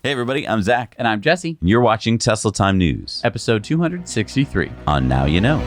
Hey everybody, I'm Zach. And I'm Jesse. And you're watching Tesla Time News. Episode 263. On Now You Know.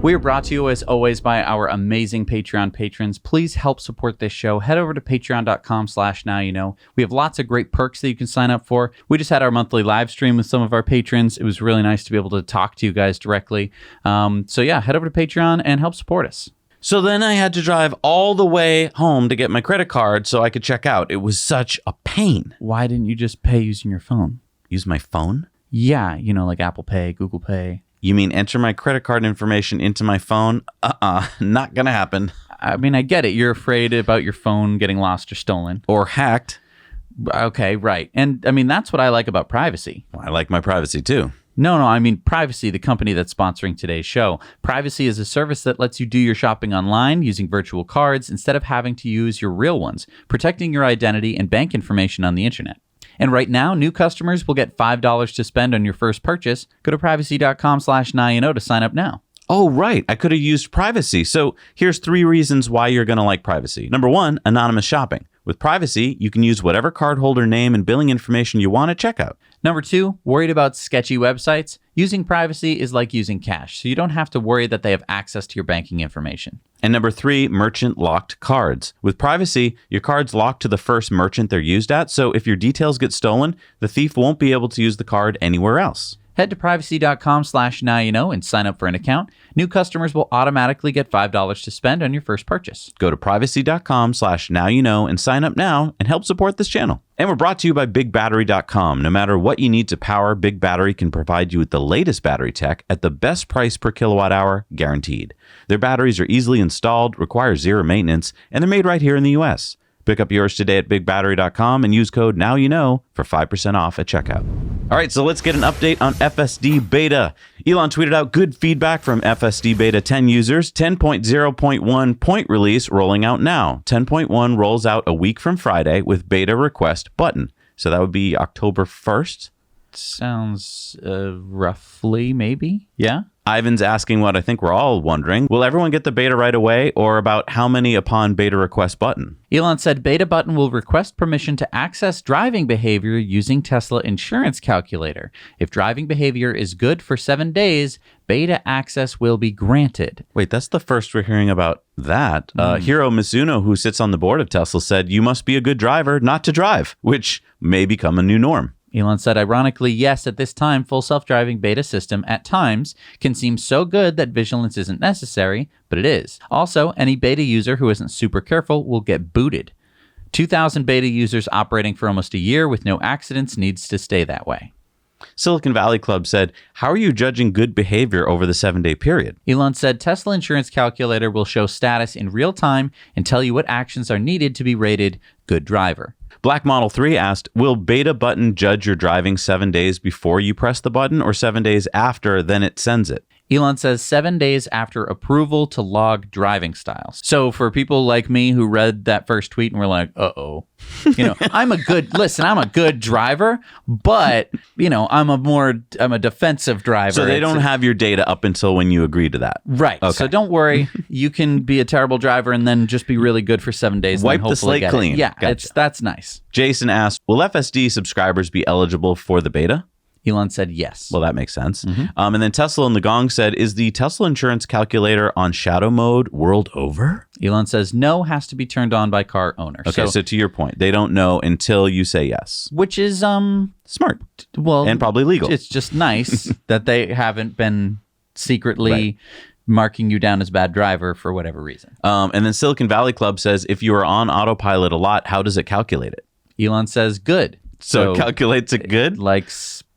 We are brought to you, as always, by our amazing Patreon patrons. Please help support this show. Head over to patreon.com/nowyouknow. We have lots of great perks that you can sign up for. We just had our monthly live stream with some of our patrons. It was really nice to be able to talk to you guys directly. So yeah, head over to Patreon and help support us. So then I had to drive all the way home to get my credit card so I could check out. It was such a pain. Why didn't you just pay using your phone? Use my phone? Yeah, like Apple Pay, Google Pay. You mean enter my credit card information into my phone? Not gonna happen. I mean, I get it. You're afraid about your phone getting lost or stolen. Or hacked. Okay, right. And I mean, that's what I like about privacy. Well, I like my privacy too. No, I mean Privacy, the company that's sponsoring today's show. Privacy is a service that lets you do your shopping online using virtual cards instead of having to use your real ones, protecting your identity and bank information on the internet. And right now, new customers will get $5 to spend on your first purchase. Go to privacy.com/nowyouknow to sign up now. Oh, right. I could have used Privacy. So here's 3 reasons why you're going to like Privacy. Number 1, anonymous shopping. With Privacy, you can use whatever cardholder name and billing information you want at checkout. Number 2, worried about sketchy websites? Using Privacy is like using cash, so you don't have to worry that they have access to your banking information. And number 3, merchant locked cards. With Privacy, your card's locked to the first merchant they're used at, so if your details get stolen, the thief won't be able to use the card anywhere else. Head to privacy.com/nowyouknow and sign up for an account. New customers will automatically get $5 to spend on your first purchase. Go to privacy.com/nowyouknow and sign up now and help support this channel. And we're brought to you by BigBattery.com. No matter what you need to power, Big Battery can provide you with the latest battery tech at the best price per kilowatt hour, guaranteed. Their batteries are easily installed, require 0 maintenance, and they're made right here in the US. Pick up yours today at BigBattery.com and use code NOWYOUKNOW for 5% off at checkout. All right, so let's get an update on FSD Beta. Elon tweeted out good feedback from FSD Beta 10 users. 10.0.1 point release rolling out now. 10.1 rolls out a week from Friday with beta request button. So that would be October 1st. Sounds roughly, maybe. Yeah. Ivan's asking what I think we're all wondering. Will everyone get the beta right away, or about how many upon beta request button? Elon said beta button will request permission to access driving behavior using Tesla Insurance Calculator. If driving behavior is good for 7 days, beta access will be granted. Wait, that's the first we're hearing about that. Hiro Mizuno, who sits on the board of Tesla, said, "You must be a good driver not to drive," which may become a new norm. Elon said, ironically, yes, at this time, full self-driving beta system at times can seem so good that vigilance isn't necessary, but it is. Also, any beta user who isn't super careful will get booted. 2,000 beta users operating for almost a year with no accidents needs to stay that way. Silicon Valley Club said, "How are you judging good behavior over the 7-day period?" Elon said Tesla Insurance Calculator will show status in real time and tell you what actions are needed to be rated good driver. Black Model 3 asked, will beta button judge your driving 7 days before you press the button or 7 days after, then it sends it? Elon says 7 days after approval to log driving styles. So for people like me who read that first tweet and were like, uh-oh, I'm a good driver, but, I'm a defensive driver. So they don't have your data up until when you agree to that. Right. Okay. So don't worry. You can be a terrible driver and then just be really good for 7 days. Wipe and the slate clean. Yeah, gotcha. That's nice. Jason asked, will FSD subscribers be eligible for the beta? Elon said yes. Well, that makes sense. Mm-hmm. And then Tesla and the Gong said, is the Tesla Insurance Calculator on shadow mode world over? Elon says no, has to be turned on by car owners. Okay, so to your point, they don't know until you say yes. Which is smart. Well, and probably legal. It's just nice that they haven't been secretly marking you down as bad driver for whatever reason. And then Silicon Valley Club says, if you are on autopilot a lot, how does it calculate it? Elon says good. So it calculates it good? Like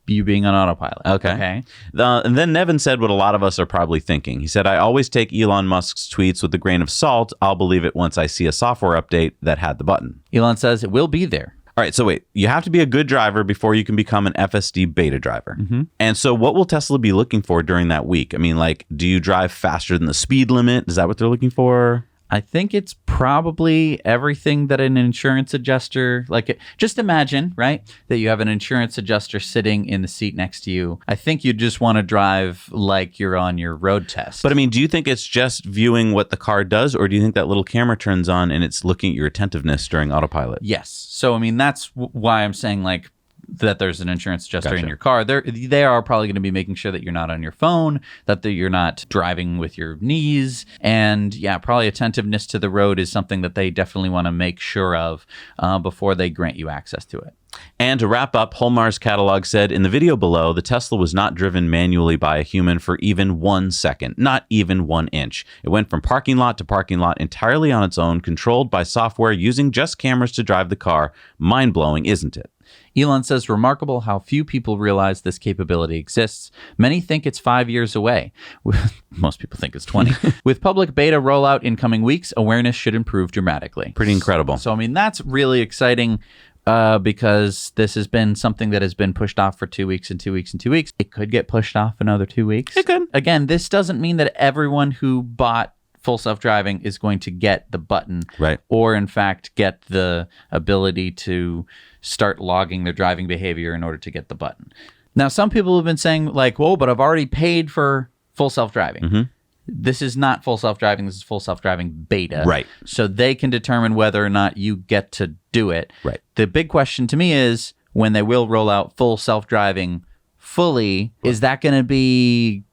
you being on autopilot. Okay. And then Nevin said what a lot of us are probably thinking. He said, I always take Elon Musk's tweets with a grain of salt. I'll believe it once I see a software update that had the button. Elon says it will be there. All right, so wait, you have to be a good driver before you can become an FSD beta driver. Mm-hmm. And so what will Tesla be looking for during that week? I mean, like, do you drive faster than the speed limit? Is that what they're looking for? I think it's probably everything that an insurance adjuster, just imagine, right, that you have an insurance adjuster sitting in the seat next to you. I think you just want to drive like you're on your road test. But I mean, do you think it's just viewing what the car does, or do you think that little camera turns on and it's looking at your attentiveness during autopilot? Yes. So, I mean, that's why I'm saying that there's an insurance adjuster in your car. They are probably going to be making sure that you're not on your phone, that you're not driving with your knees. And yeah, probably attentiveness to the road is something that they definitely want to make sure of before they grant you access to it. And to wrap up, Holmar's catalog said, in the video below, the Tesla was not driven manually by a human for even 1 second, not even 1 inch. It went from parking lot to parking lot entirely on its own, controlled by software using just cameras to drive the car. Mind-blowing, isn't it? Elon says, remarkable how few people realize this capability exists. Many think it's 5 years away. Most people think it's 20. With public beta rollout in coming weeks, awareness should improve dramatically. Pretty incredible. So, I mean, that's really exciting because this has been something that has been pushed off for 2 weeks and 2 weeks and 2 weeks. It could get pushed off another 2 weeks. It could. Again, this doesn't mean that everyone who bought full self-driving is going to get the button, right, or in fact get the ability to start logging their driving behavior in order to get the button. Now, some people have been saying whoa, but I've already paid for full self-driving. Mm-hmm. This is not full self-driving. This is full self-driving beta. Right. So they can determine whether or not you get to do it. Right. The big question to me is when they will roll out full self-driving fully, is that going to be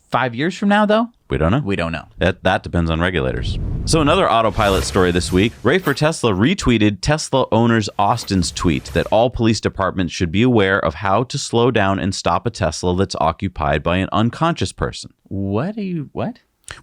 5 years from now, though? We don't know. We don't know. That depends on regulators. So another autopilot story this week. Ray for Tesla retweeted Tesla owners Austin's tweet that all police departments should be aware of how to slow down and stop a Tesla that's occupied by an unconscious person. What?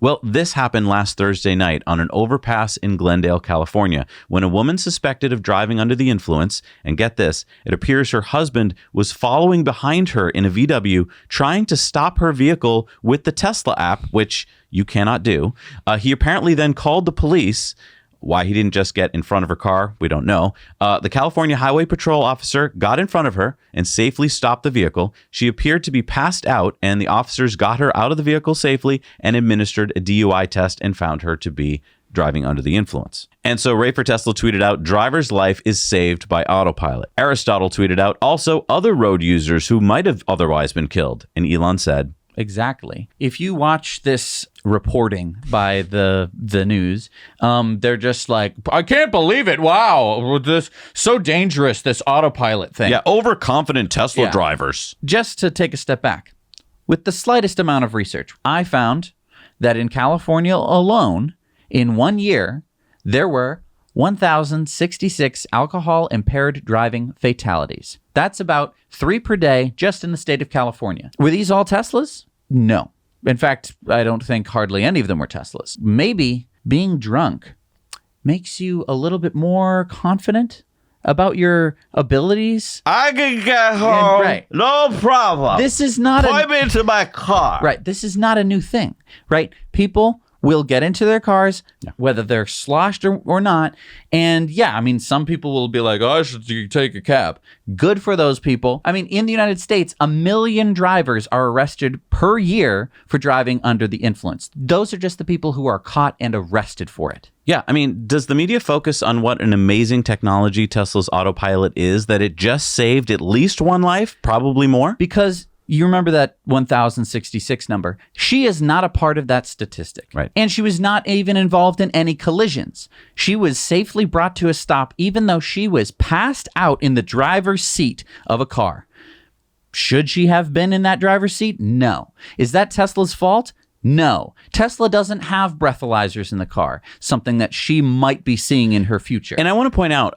Well, this happened last Thursday night on an overpass in Glendale, California, when a woman suspected of driving under the influence, and get this, it appears her husband was following behind her in a VW, trying to stop her vehicle with the Tesla app, which you cannot do. He apparently then called the police. Why he didn't just get in front of her car, we don't know. The California Highway Patrol officer got in front of her and safely stopped the vehicle. She appeared to be passed out, and the officers got her out of the vehicle safely and administered a DUI test and found her to be driving under the influence. And so Ray for Tesla tweeted out, driver's life is saved by autopilot. Aristotle tweeted out, also other road users who might have otherwise been killed. And Elon said, exactly. If you watch this reporting by the news, they're just like, I can't believe it. Wow, this so dangerous, this autopilot thing. Yeah, overconfident Tesla drivers. Just to take a step back, with the slightest amount of research, I found that in California alone, in 1 year, there were 1,066 alcohol-impaired driving fatalities. That's about 3 per day just in the state of California. Were these all Teslas? No. In fact, I don't think hardly any of them were Teslas. Maybe being drunk makes you a little bit more confident about your abilities. I can get home, right. No problem. This is not Point me to my car. Right. This is not a new thing, right? People will get into their cars, whether they're sloshed or not. And yeah, I mean, some people will be like, oh, I should take a cab. Good for those people. I mean, in the United States, 1 million drivers are arrested per year for driving under the influence. Those are just the people who are caught and arrested for it. Yeah, I mean, does the media focus on what an amazing technology Tesla's autopilot is, that it just saved at least one life, probably more? Because you remember that 1,066 number. She is not a part of that statistic. Right. And she was not even involved in any collisions. She was safely brought to a stop even though she was passed out in the driver's seat of a car. Should she have been in that driver's seat? No. Is that Tesla's fault? No. Tesla doesn't have breathalyzers in the car, something that she might be seeing in her future. And I want to point out,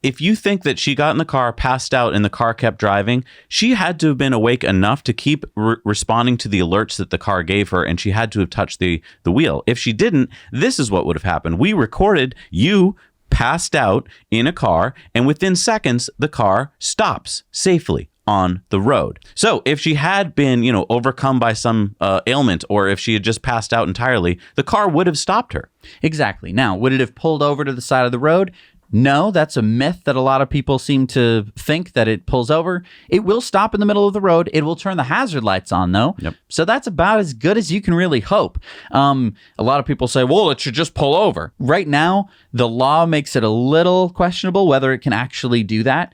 if you think that she got in the car, passed out, and the car kept driving, she had to have been awake enough to keep responding to the alerts that the car gave her, and she had to have touched the wheel. If she didn't, this is what would have happened. We recorded you passed out in a car, and within seconds, the car stops safely on the road. So if she had been, overcome by some ailment, or if she had just passed out entirely, the car would have stopped her. Exactly. Now, would it have pulled over to the side of the road? No, that's a myth that a lot of people seem to think that it pulls over. It will stop in the middle of the road. It will turn the hazard lights on, though. Yep. So that's about as good as you can really hope. A lot of people say, well, it should just pull over. Right now, the law makes it a little questionable whether it can actually do that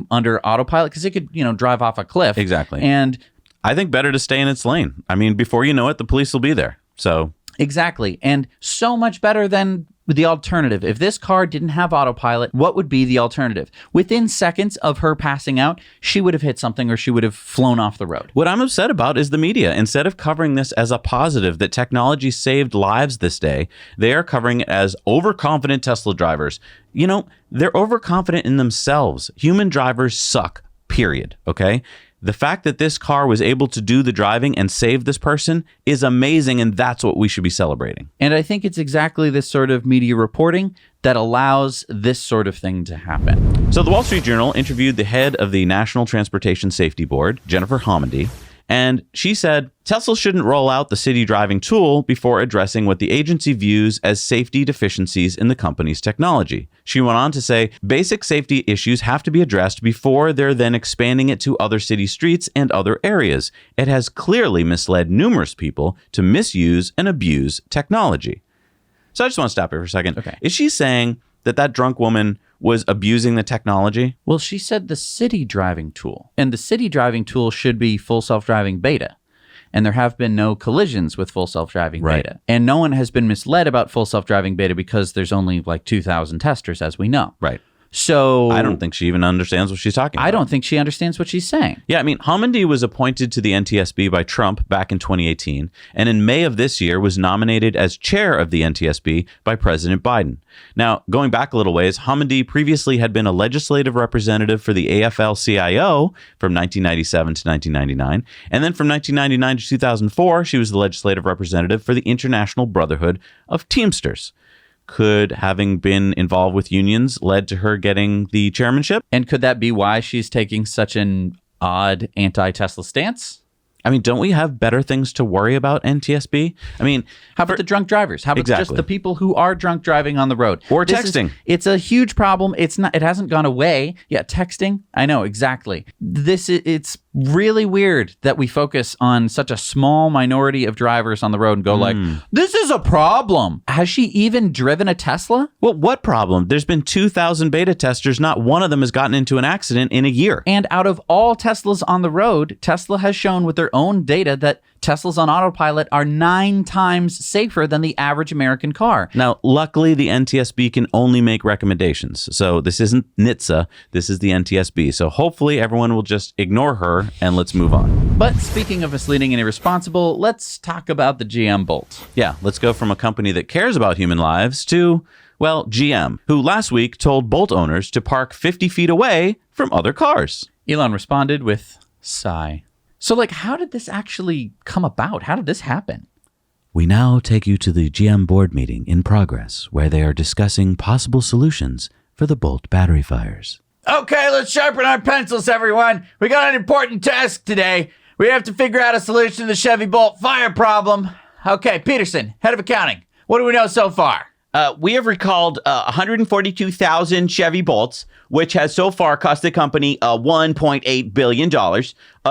under autopilot, because it could, drive off a cliff. Exactly. And I think better to stay in its lane. I mean, before you know it, the police will be there. So exactly. And so much better than the alternative. If this car didn't have autopilot, what would be the alternative? Within seconds of her passing out, she would have hit something or she would have flown off the road. what I'm upset about is the media. Instead of covering this as a positive that technology saved lives this day, they are covering it as overconfident Tesla drivers. They're overconfident in themselves. Human drivers suck, period. Okay? The fact that this car was able to do the driving and save this person is amazing, and that's what we should be celebrating. And I think it's exactly this sort of media reporting that allows this sort of thing to happen. So the Wall Street Journal interviewed the head of the National Transportation Safety Board, Jennifer Homendy, and she said Tesla shouldn't roll out the city driving tool before addressing what the agency views as safety deficiencies in the company's technology. She went on to say basic safety issues have to be addressed before they're then expanding it to other city streets and other areas. It has clearly misled numerous people to misuse and abuse technology. So I just want to stop here for a second. Okay. Is she saying that drunk woman was abusing the technology? Well, she said the city driving tool. And the city driving tool should be full self-driving beta. And there have been no collisions with full self-driving beta. And no one has been misled about full self-driving beta because there's only like 2,000 testers, as we know. Right. So I don't think she even understands what she's talking about. I don't think she understands what she's saying. Yeah, I mean, Homendy was appointed to the NTSB by Trump back in 2018, and in May of this year was nominated as chair of the NTSB by President Biden. Now, going back a little ways, Homendy previously had been a legislative representative for the AFL-CIO from 1997 to 1999, and then from 1999 to 2004, she was the legislative representative for the International Brotherhood of Teamsters. Could having been involved with unions led to her getting the chairmanship? And could that be why she's taking such an odd anti-Tesla stance? I mean, don't we have better things to worry about, NTSB? I mean, how about the drunk drivers? How about just the people who are drunk driving on the road? Or texting. It's a huge problem. It's not. It hasn't gone away. Yeah, texting. I know, exactly. It's really weird that we focus on such a small minority of drivers on the road and go like, this is a problem. Has she even driven a Tesla? Well, what problem? There's been 2,000 beta testers. Not one of them has gotten into an accident in a year. And out of all Teslas on the road, Tesla has shown with their own data that Teslas on autopilot are 9 times safer than the average American car. Now, luckily, the NTSB can only make recommendations. So this isn't NHTSA, this is the NTSB. So hopefully everyone will just ignore her and let's move on. But speaking of misleading and irresponsible, let's talk about the GM Bolt. Yeah, let's go from a company that cares about human lives to, well, GM, who last week told Bolt owners to park 50 feet away from other cars. Elon responded with, sigh. So, how did this actually come about? How did this happen? We now take you to the GM board meeting in progress, where they are discussing possible solutions for the Bolt battery fires. Okay, let's sharpen our pencils, everyone. We got an important task today. We have to figure out a solution to the Chevy Bolt fire problem. Okay, Peterson, head of accounting. What do we know so far? We have recalled 142,000 Chevy Bolts, which has so far cost the company $1.8 billion.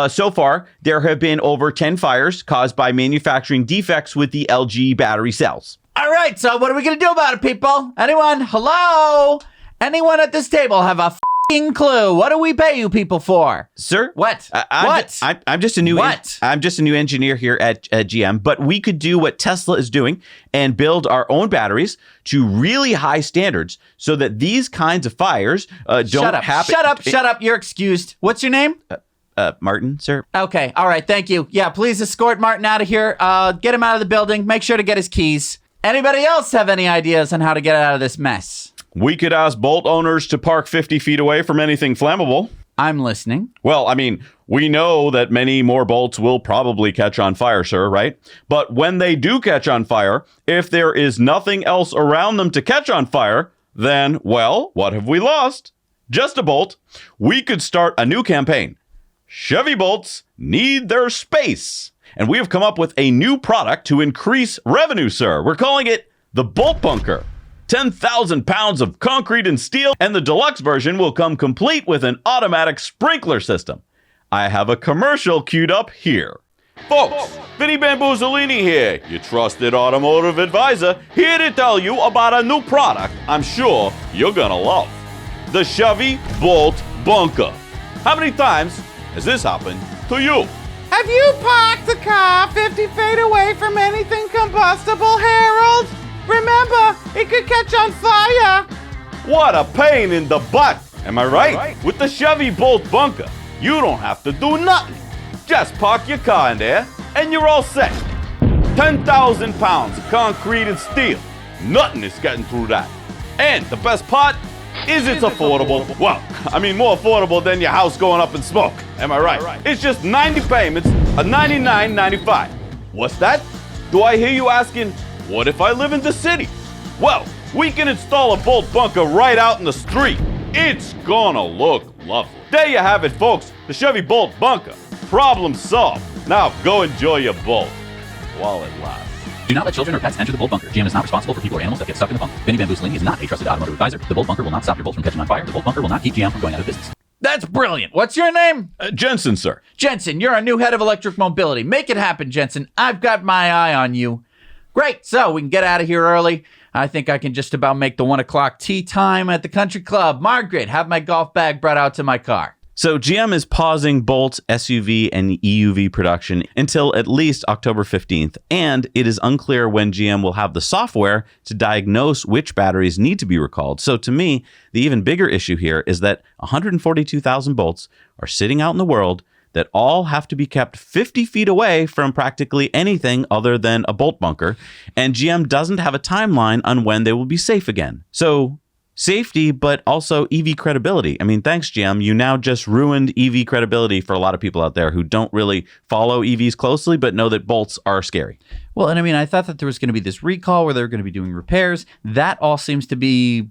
So far, there have been over 10 fires caused by manufacturing defects with the LG battery cells. All right, so what are we going to do about it, people? Anyone? Hello? Anyone at this table have a clue? What do we pay you people for? Sir? What? I'm just a new I'm just a new engineer here at GM, but we could do what Tesla is doing and build our own batteries to really high standards so that these kinds of fires don't happen. Shut up. You're excused. What's your name? Martin, sir. Okay. All right. Thank you. Yeah, please escort Martin out of here. Get him out of the building. Make sure to get his keys. Anybody else have any ideas on how to get out of this mess? We could ask Bolt owners to park 50 feet away from anything flammable. I'm listening. Well, I mean, we know that many more Bolts will probably catch on fire, sir, right? But when they do catch on fire, if there is nothing else around them to catch on fire, then, well, what have we lost? Just a Bolt. We could start a new campaign. Chevy Bolts need their space. And we have come up with a new product to increase revenue, sir. We're calling it the Bolt Bunker. 10,000 pounds of concrete and steel, and the deluxe version will come complete with an automatic sprinkler system. I have a commercial queued up here. Folks, Vinny Bamboozolini here, your trusted automotive advisor, here to tell you about a new product I'm sure you're gonna love. The Chevy Bolt Bunker. How many times has this happened to you? Have you parked the car 50 feet away from anything combustible, Harold? Remember, it could catch on fire. What a pain in the butt, am I right? With the Chevy Bolt Bunker, you don't have to do nothing. Just park your car in there, and you're all set. 10,000 pounds of concrete and steel. Nothing is getting through that. And the best part is it's affordable. Well, I mean more affordable than your house going up in smoke. Am I right? It's just 90 payments of $99.95. What's that? Do I hear you asking, what if I live in the city? Well, we can install a Bolt Bunker right out in the street. It's gonna look lovely. There you have it, folks. The Chevy Bolt Bunker. Problem solved. Now go enjoy your Bolt while it lasts. Do not let children or pets enter the Bolt Bunker. GM is not responsible for people or animals that get stuck in the bunker. Vinny Bamboozolini is not a trusted automotive advisor. The Bolt Bunker will not stop your bolt from catching on fire. The Bolt Bunker will not keep GM from going out of business. That's brilliant. What's your name? Jensen, sir. Jensen, you're our new head of electric mobility. Make it happen, Jensen. I've got my eye on you. Great. So we can get out of here early. I think I can just about make the 1 o'clock tea time at the country club. Margaret, have my golf bag brought out to my car. So GM is pausing Bolt SUV and EUV production until at least October 15th, and it is unclear when GM will have the software to diagnose which batteries need to be recalled. So to me, the even bigger issue here is that 142,000 Bolts are sitting out in the world that all have to be kept 50 feet away from practically anything other than a Bolt bunker, and GM doesn't have a timeline on when they will be safe again. So safety, but also EV credibility. I mean, thanks, GM. You now just ruined EV credibility for a lot of people out there who don't really follow EVs closely, but know that Bolts are scary. Well, and I mean, I thought that there was going to be this recall where they were going to be doing repairs. That all seems to be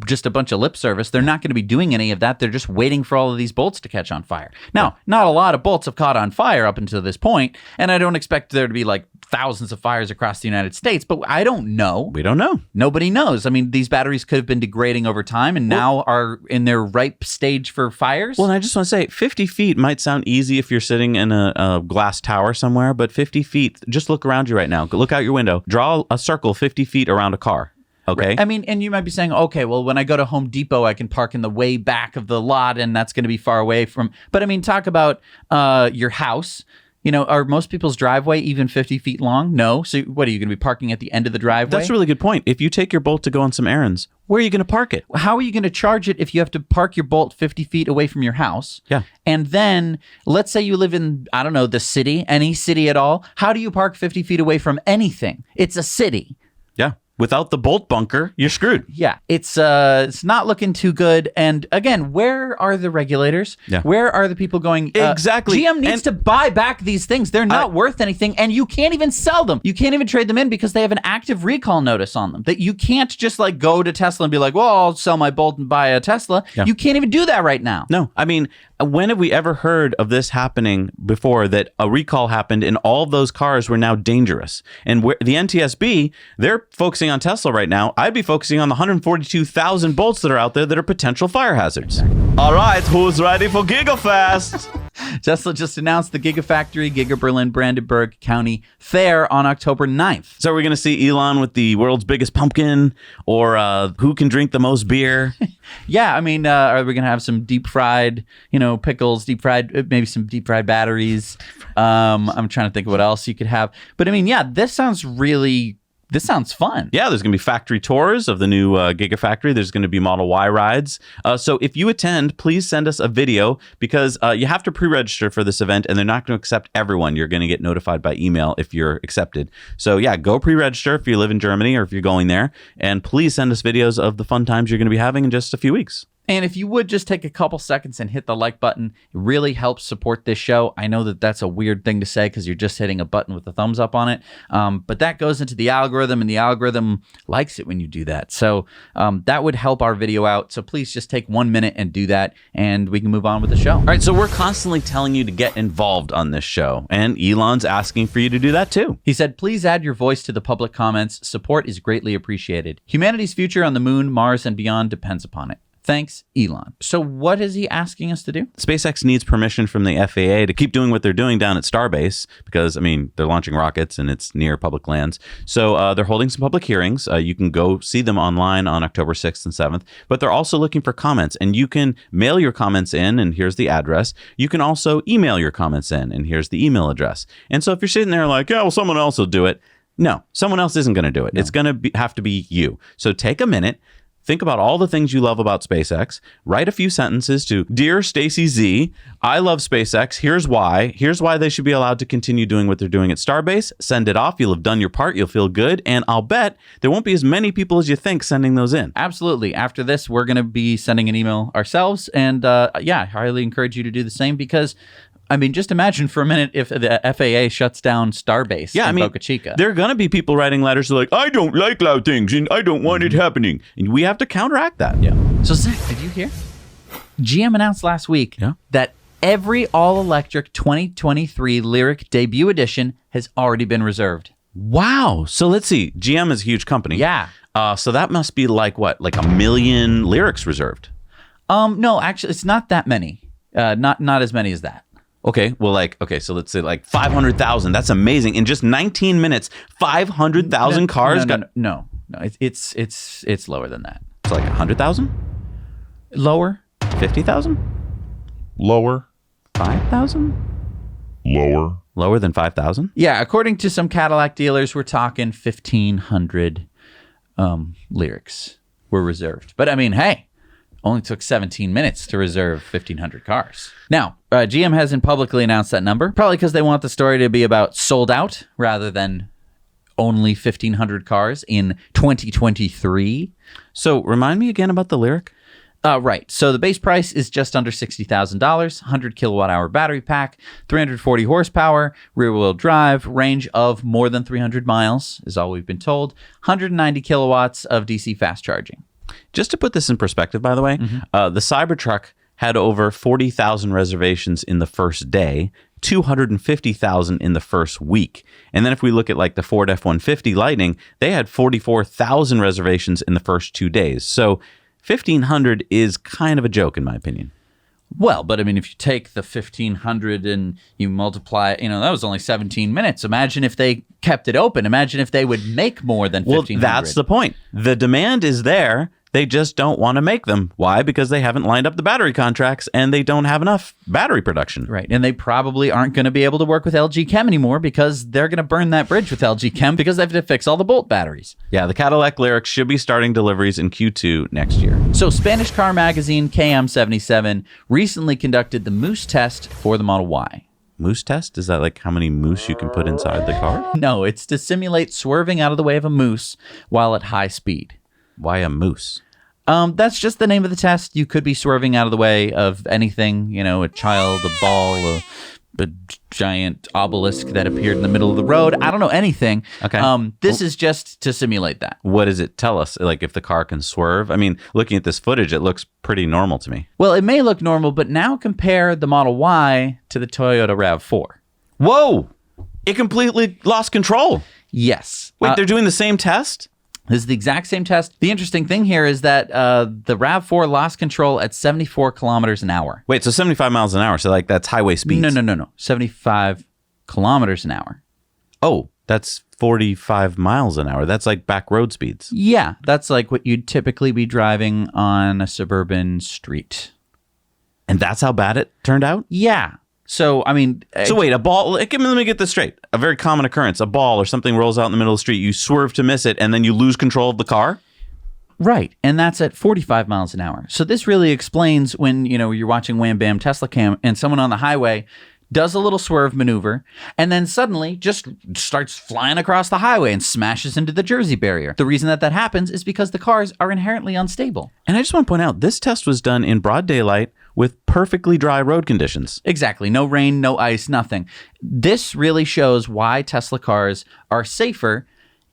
just a bunch of lip service. They're not going to be doing any of that. They're just waiting for all of these bolts to catch on fire. Now, not a lot of bolts have caught on fire up until this point, and I don't expect there to be like thousands of fires across the United States, but I don't know. We don't know. Nobody knows. I mean, these batteries could have been degrading over time and now are in their ripe stage for fires. Well, and I just want to say 50 feet might sound easy if you're sitting in a glass tower somewhere, but 50 feet, just look around you right now. Look out your window. Draw a circle 50 feet around a car. Okay. I mean, and you might be saying, okay, well, when I go to Home Depot, I can park in the way back of the lot, and that's going to be far away from. But I mean, talk about your house. You know, are most people's driveway even 50 feet long? No. So what, are you going to be parking at the end of the driveway? That's a really good point. If you take your Bolt to go on some errands, where are you going to park it? How are you going to charge it if you have to park your Bolt 50 feet away from your house? Yeah. And then let's say you live in, I don't know, the city, any city at all. How do you park 50 feet away from anything? It's a city. Yeah. Without the Bolt bunker, you're screwed. Yeah, it's not looking too good. And again, where are the regulators? Yeah. Where are the people going? Exactly. GM needs to buy back these things. They're not worth anything, and you can't even sell them. You can't even trade them in because they have an active recall notice on them. That you can't just like go to Tesla and be like, well, I'll sell my Bolt and buy a Tesla. Yeah. You can't even do that right now. No, I mean, when have we ever heard of this happening before, that a recall happened and all of those cars were now dangerous? And the NTSB, they're focusing on Tesla right now. I'd be focusing on the 142,000 Bolts that are out there that are potential fire hazards. All right, who's ready for Giga-Fest? Tesla just announced the Gigafactory Giga Berlin Brandenburg County Fair on October 9th. So we're going to see Elon with the world's biggest pumpkin, or who can drink the most beer? Yeah, I mean, are we going to have some deep fried, pickles, deep fried, maybe some deep fried batteries? I'm trying to think of what else you could have. But I mean, yeah, this sounds fun. Yeah, there's going to be factory tours of the new Gigafactory. There's going to be Model Y rides. So if you attend, please send us a video, because you have to pre-register for this event, and they're not going to accept everyone. You're going to get notified by email if you're accepted. So yeah, go pre-register if you live in Germany or if you're going there. And please send us videos of the fun times you're going to be having in just a few weeks. And if you would just take a couple seconds and hit the like button, it really helps support this show. I know that that's a weird thing to say because you're just hitting a button with a thumbs up on it. But that goes into the algorithm, and the algorithm likes it when you do that. So that would help our video out. So please just take 1 minute and do that, and we can move on with the show. All right, so we're constantly telling you to get involved on this show, and Elon's asking for you to do that too. He said, please add your voice to the public comments. Support is greatly appreciated. Humanity's future on the moon, Mars, and beyond depends upon it. Thanks, Elon. So what is he asking us to do? SpaceX needs permission from the FAA to keep doing what they're doing down at Starbase because, I mean, they're launching rockets and it's near public lands. So they're holding some public hearings. You can go see them online on October 6th and 7th, but they're also looking for comments, and you can mail your comments in, and here's the address. You can also email your comments in, and here's the email address. And so if you're sitting there like, yeah, well, someone else will do it. No, someone else isn't going to do it. No. It's going to have to be you. So take a minute. Think about all the things you love about SpaceX. Write a few sentences to Dear Stacy Z, I love SpaceX. Here's why. Here's why they should be allowed to continue doing what they're doing at Starbase. Send it off. You'll have done your part. You'll feel good. And I'll bet there won't be as many people as you think sending those in. Absolutely. After this, we're going to be sending an email ourselves. And I highly encourage you to do the same because I mean, just imagine for a minute if the FAA shuts down Starbase in Boca Chica. There are going to be people writing letters like, I don't like loud things and I don't want it happening. And we have to counteract that. Yeah. So, Zach, did you hear? GM announced last week that every all-electric 2023 Lyriq debut edition has already been reserved. Wow. So let's see. GM is a huge company. Yeah. So that must be like what? Like 1 million Lyriqs reserved? No, actually, it's not that many. Not as many as that. Okay, well, so let's say like 500,000. That's amazing. In just 19 minutes, 500,000 cars got... No, it's lower than that. It's like 100,000? Lower. 50,000? Lower. 5,000? Lower. Lower than 5,000? Yeah, according to some Cadillac dealers, we're talking 1,500 Lyriqs were reserved. But I mean, hey, only took 17 minutes to reserve 1,500 cars. Now, GM hasn't publicly announced that number, probably because they want the story to be about sold out rather than only 1,500 cars in 2023. So remind me again about the Lyriq. Right. So the base price is just under $60,000, 100 kilowatt hour battery pack, 340 horsepower, rear wheel drive, range of more than 300 miles is all we've been told, 190 kilowatts of DC fast charging. Just to put this in perspective, by the way, the Cybertruck had over 40,000 reservations in the first day, 250,000 in the first week. And then if we look at like the Ford F-150 Lightning, they had 44,000 reservations in the first 2 days. So 1,500 is kind of a joke, in my opinion. Well, but I mean, if you take the 1,500 and you multiply, that was only 17 minutes. Imagine if they kept it open. Imagine if they would make more than 1,500. Well, that's the point. The demand is there. They just don't want to make them. Why? Because they haven't lined up the battery contracts and they don't have enough battery production. Right. And they probably aren't going to be able to work with LG Chem anymore because they're going to burn that bridge with LG Chem because they have to fix all the Bolt batteries. Yeah, the Cadillac Lyriq should be starting deliveries in Q2 next year. So Spanish car magazine KM77 recently conducted the moose test for the Model Y. Moose test? Is that like how many moose you can put inside the car? No, it's to simulate swerving out of the way of a moose while at high speed. Why a moose? That's just the name of the test. You could be swerving out of the way of anything, a child, a ball, a giant obelisk that appeared in the middle of the road. I don't know, anything. Okay. This is just to simulate that. What does it tell us? Like if the car can swerve? I mean, looking at this footage, it looks pretty normal to me. Well, it may look normal, but now compare the Model Y to the Toyota RAV4. Whoa! It completely lost control. Yes. Wait, they're doing the same test? This is the exact same test. The interesting thing here is that the RAV4 lost control at 74 kilometers an hour. Wait, so 75 miles an hour. So like that's highway speeds. No. 75 kilometers an hour. Oh, that's 45 miles an hour. That's like back road speeds. Yeah, that's like what you'd typically be driving on a suburban street. And that's how bad it turned out? Yeah. So, I mean... So wait, a ball... Let me get this straight. A very common occurrence. A ball or something rolls out in the middle of the street. You swerve to miss it, and then you lose control of the car? Right. And that's at 45 miles an hour. So this really explains when, you're watching Wham Bam Tesla Cam and someone on the highway does a little swerve maneuver, and then suddenly just starts flying across the highway and smashes into the Jersey barrier. The reason that happens is because the cars are inherently unstable. And I just want to point out, this test was done in broad daylight with perfectly dry road conditions. Exactly. No rain, no ice, nothing. This really shows why Tesla cars are safer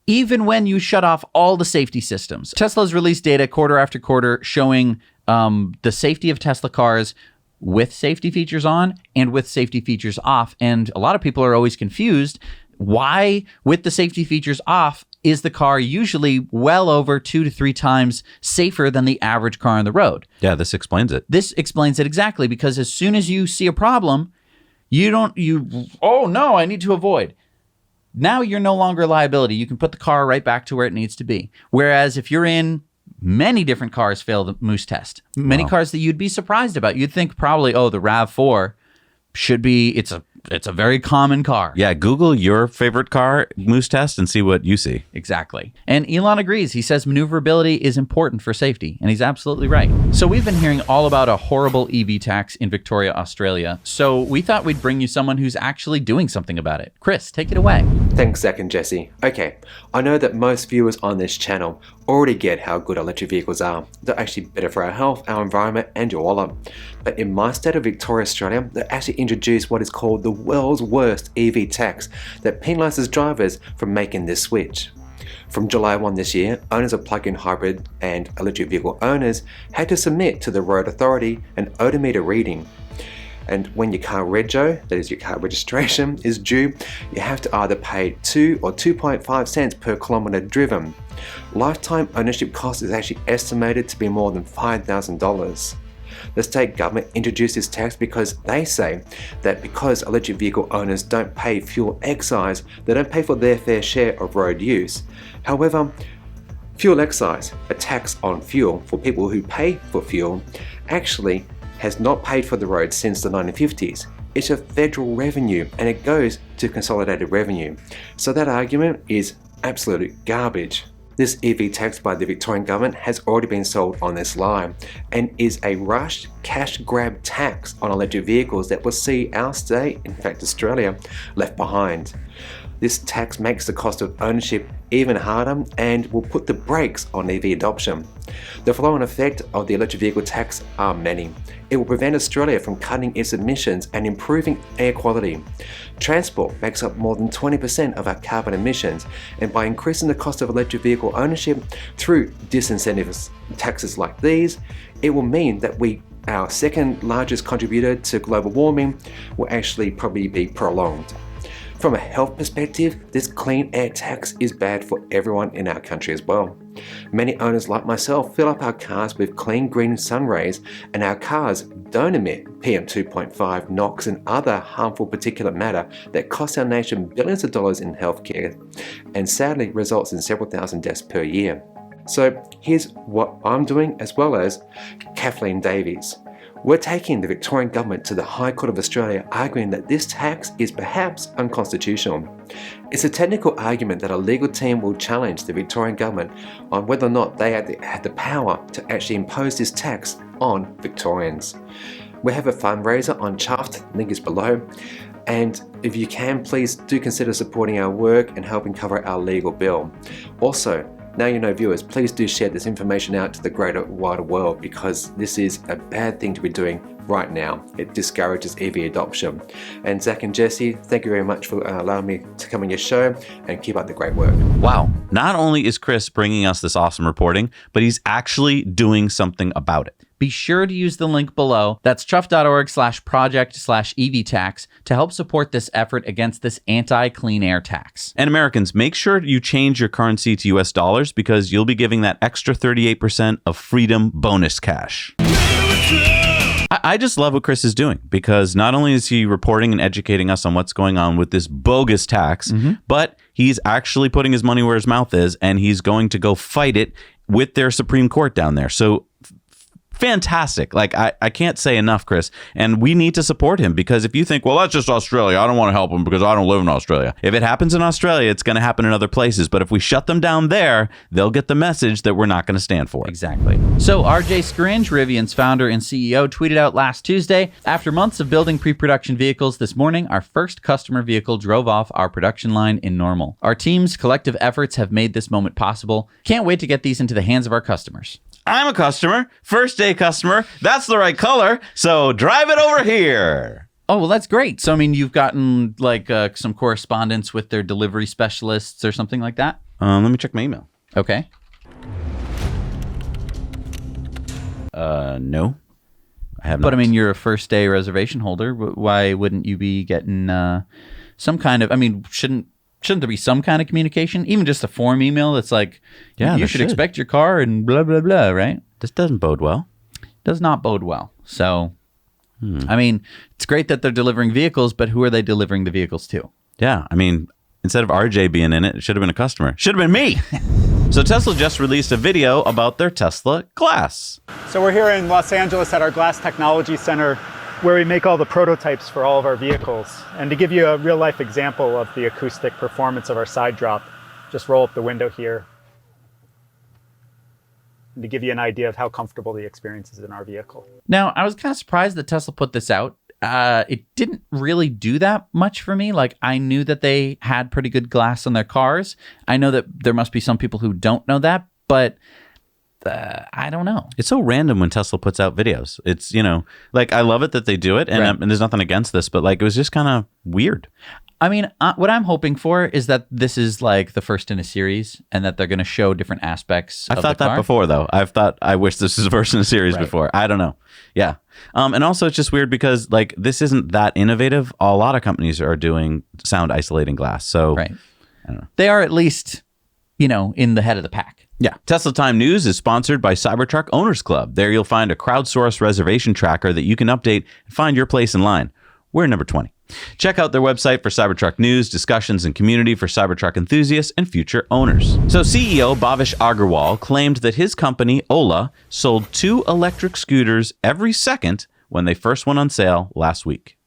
even when you shut off all the safety systems. Tesla's released data quarter after quarter showing the safety of Tesla cars with safety features on and with safety features off. And a lot of people are always confused why, with the safety features off, is the car usually well over 2 to 3 times safer than the average car on the road. Yeah, this explains it. This explains it exactly, because as soon as you see a problem, oh no, I need to avoid. Now you're no longer a liability. You can put the car right back to where it needs to be. Whereas if you're in many different cars fail the Moose test. Many cars that you'd be surprised about. You'd think probably, oh, the RAV4 should be, it's a very common car. Yeah, Google your favorite car Moose test and see what you see. Exactly. And Elon agrees. He says maneuverability is important for safety, and he's absolutely right. So we've been hearing all about a horrible EV tax in Victoria, Australia. So we thought we'd bring you someone who's actually doing something about it. Chris, take it away. Thanks, Zach and Jesse. Okay, I know that most viewers on this channel already get how good electric vehicles are. They're actually better for our health, our environment, and your wallet. But in my state of Victoria, Australia, they actually introduced what is called the world's worst EV tax that penalises drivers from making this switch. From July 1 this year, owners of plug-in hybrid and electric vehicle owners had to submit to the Road Authority an odometer reading. And when your car rego, that is your car registration, is due, you have to either pay 2 or 2.5 cents per kilometre driven. Lifetime ownership cost is actually estimated to be more than $5,000. The state government introduced this tax because they say that because electric vehicle owners don't pay fuel excise, they don't pay for their fair share of road use. However, fuel excise, a tax on fuel for people who pay for fuel, actually has not paid for the road since the 1950s. It's a federal revenue and it goes to consolidated revenue. So that argument is absolute garbage. This EV tax by the Victorian government has already been sold on this line and is a rushed cash grab tax on electric vehicles that will see our state, in fact Australia, left behind. This tax makes the cost of ownership even harder and will put the brakes on EV adoption. The flow-on effect of the electric vehicle tax are many. It will prevent Australia from cutting its emissions and improving air quality. Transport makes up more than 20% of our carbon emissions, and by increasing the cost of electric vehicle ownership through disincentives taxes like these, it will mean that our second largest contributor to global warming will actually probably be prolonged. From a health perspective, this clean air tax is bad for everyone in our country as well. Many owners like myself fill up our cars with clean green sun rays, and our cars don't emit PM 2.5, NOx and other harmful particulate matter that costs our nation billions of dollars in healthcare and sadly results in several thousand deaths per year. So here's what I'm doing, as well as Kathleen Davies. We're taking the Victorian government to the High Court of Australia, arguing that this tax is perhaps unconstitutional. It's a technical argument that a legal team will challenge the Victorian government on whether or not they had the power to actually impose this tax on Victorians. We have a fundraiser on Chuffed, link is below, and if you can, please do consider supporting our work and helping cover our legal bill. Also, Now You Know viewers, please do share this information out to the greater wider world, because this is a bad thing to be doing right now. It discourages EV adoption. And Zach and Jesse, thank you very much for allowing me to come on your show, and keep up the great work. Wow. Not only is Chris bringing us this awesome reporting, but he's actually doing something about it. Be sure to use the link below. That's chuff.org/project/EV tax to help support this effort against this anti-clean air tax. And Americans, make sure you change your currency to US dollars, because you'll be giving that extra 38% of freedom bonus cash. I just love what Chris is doing, because not only is he reporting and educating us on what's going on with this bogus tax, but he's actually putting his money where his mouth is, and he's going to go fight it with their Supreme Court down there. So fantastic. Like, I can't say enough, Chris. And we need to support him, because if you think, well, that's just Australia, I don't want to help him because I don't live in Australia. If it happens in Australia, it's going to happen in other places. But if we shut them down there, they'll get the message that we're not going to stand for it. Exactly. So RJ Scringe, Rivian's founder and CEO, tweeted out last Tuesday, after months of building pre-production vehicles, this morning, our first customer vehicle drove off our production line in Normal. Our team's collective efforts have made this moment possible. Can't wait to get these into the hands of our customers. I'm a customer, first day customer. That's the right color. So drive it over here. Oh, well, that's great. So, I mean, you've gotten like some correspondence with their delivery specialists or something like that? Let me check my email. Okay. No. I have not. But I mean, you're a first day reservation holder. Why wouldn't you be getting some kind of, I mean, shouldn't there be some kind of communication? Even just a form email that's like, yeah, you should expect your car and blah, blah, blah, right? This doesn't bode well. Does not bode well. So, I mean, it's great that they're delivering vehicles, but who are they delivering the vehicles to? Yeah, I mean, instead of RJ being in it should have been a customer. Should have been me. So Tesla just released a video about their Tesla Glass. So we're here in Los Angeles at our Glass Technology Center, where we make all the prototypes for all of our vehicles. And to give you a real life example of the acoustic performance of our side drop, just roll up the window here. And to give you an idea of how comfortable the experience is in our vehicle. Now, I was kind of surprised that Tesla put this out. It didn't really do that much for me. Like, I knew that they had pretty good glass on their cars. I know that there must be some people who don't know that, but I don't know. It's so random when Tesla puts out videos. It's, you know, like, I love it that they do it, and, Right. And there's nothing against this, but like, it was just kind of weird. I mean, what I'm hoping for is that this is like the first in a series, and that they're going to show different aspects I've of thought the that car. before, though. I wish this was a version of the series Right. before. I don't know. Yeah. And also, it's just weird because, like, this isn't that innovative. A lot of companies are doing sound isolating glass. So, Right. I don't know. They are at least, you know, in the head of the pack. Yeah. Tesla Time News is sponsored by Cybertruck Owners Club. There you'll find a crowdsourced reservation tracker that you can update and find your place in line. We're number 20. Check out their website for Cybertruck news, discussions, and community for Cybertruck enthusiasts and future owners. So CEO Bhavish Agarwal claimed that his company, Ola, sold 2 electric scooters every second when they first went on sale last week.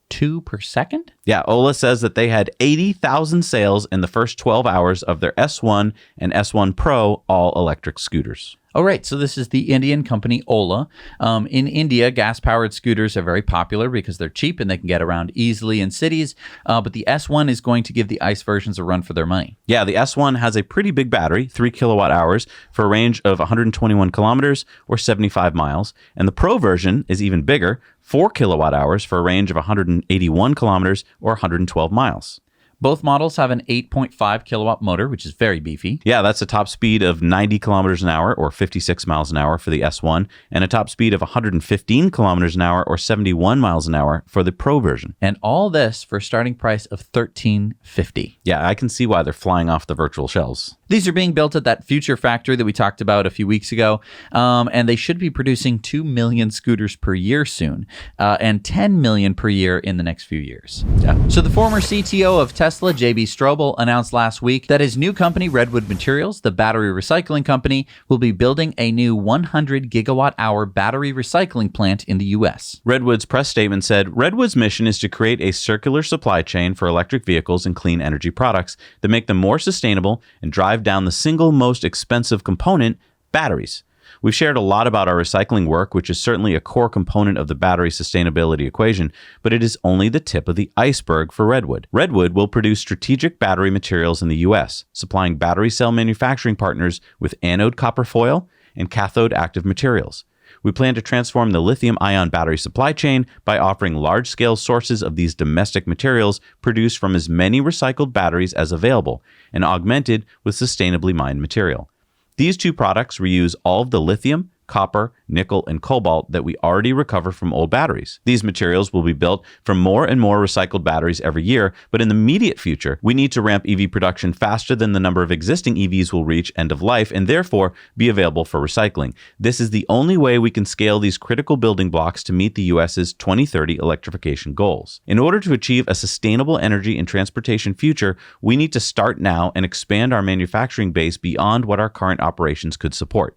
2 per second? Yeah, Ola says that they had 80,000 sales in the first 12 hours of their S1 and S1 Pro all-electric scooters. Oh, right. So this is the Indian company Ola. In India, gas-powered scooters are very popular because they're cheap and they can get around easily in cities. But the S1 is going to give the ICE versions a run for their money. Yeah, the S1 has a pretty big battery, 3 kilowatt hours, for a range of 121 kilometers or 75 miles. And the Pro version is even bigger, 4 kilowatt hours for a range of 181 kilometers or 112 miles. Both models have an 8.5 kilowatt motor, which is very beefy. Yeah, that's a top speed of 90 kilometers an hour or 56 miles an hour for the S1, and a top speed of 115 kilometers an hour or 71 miles an hour for the Pro version. And all this for a starting price of $1,350. Yeah, I can see why they're flying off the virtual shelves. These are being built at that future factory that we talked about a few weeks ago, and they should be producing 2 million scooters per year soon, and 10 million per year in the next few years. Yeah. So the former CTO of Tesla, JB Straubel, announced last week that his new company, Redwood Materials, the battery recycling company, will be building a new 100 gigawatt hour battery recycling plant in the U.S. Redwood's press statement said, Redwood's mission is to create a circular supply chain for electric vehicles and clean energy products that make them more sustainable and drive down the single most expensive component, batteries. We've shared a lot about our recycling work, which is certainly a core component of the battery sustainability equation, but it is only the tip of the iceberg for Redwood. Redwood will produce strategic battery materials in the U.S., supplying battery cell manufacturing partners with anode copper foil and cathode active materials. We plan to transform the lithium-ion battery supply chain by offering large-scale sources of these domestic materials produced from as many recycled batteries as available and augmented with sustainably mined material. These two products reuse all of the lithium, copper, nickel, and cobalt that we already recover from old batteries. These materials will be built from more and more recycled batteries every year, but in the immediate future, we need to ramp EV production faster than the number of existing EVs will reach end of life and therefore be available for recycling. This is the only way we can scale these critical building blocks to meet the US's 2030 electrification goals. In order to achieve a sustainable energy and transportation future, we need to start now and expand our manufacturing base beyond what our current operations could support.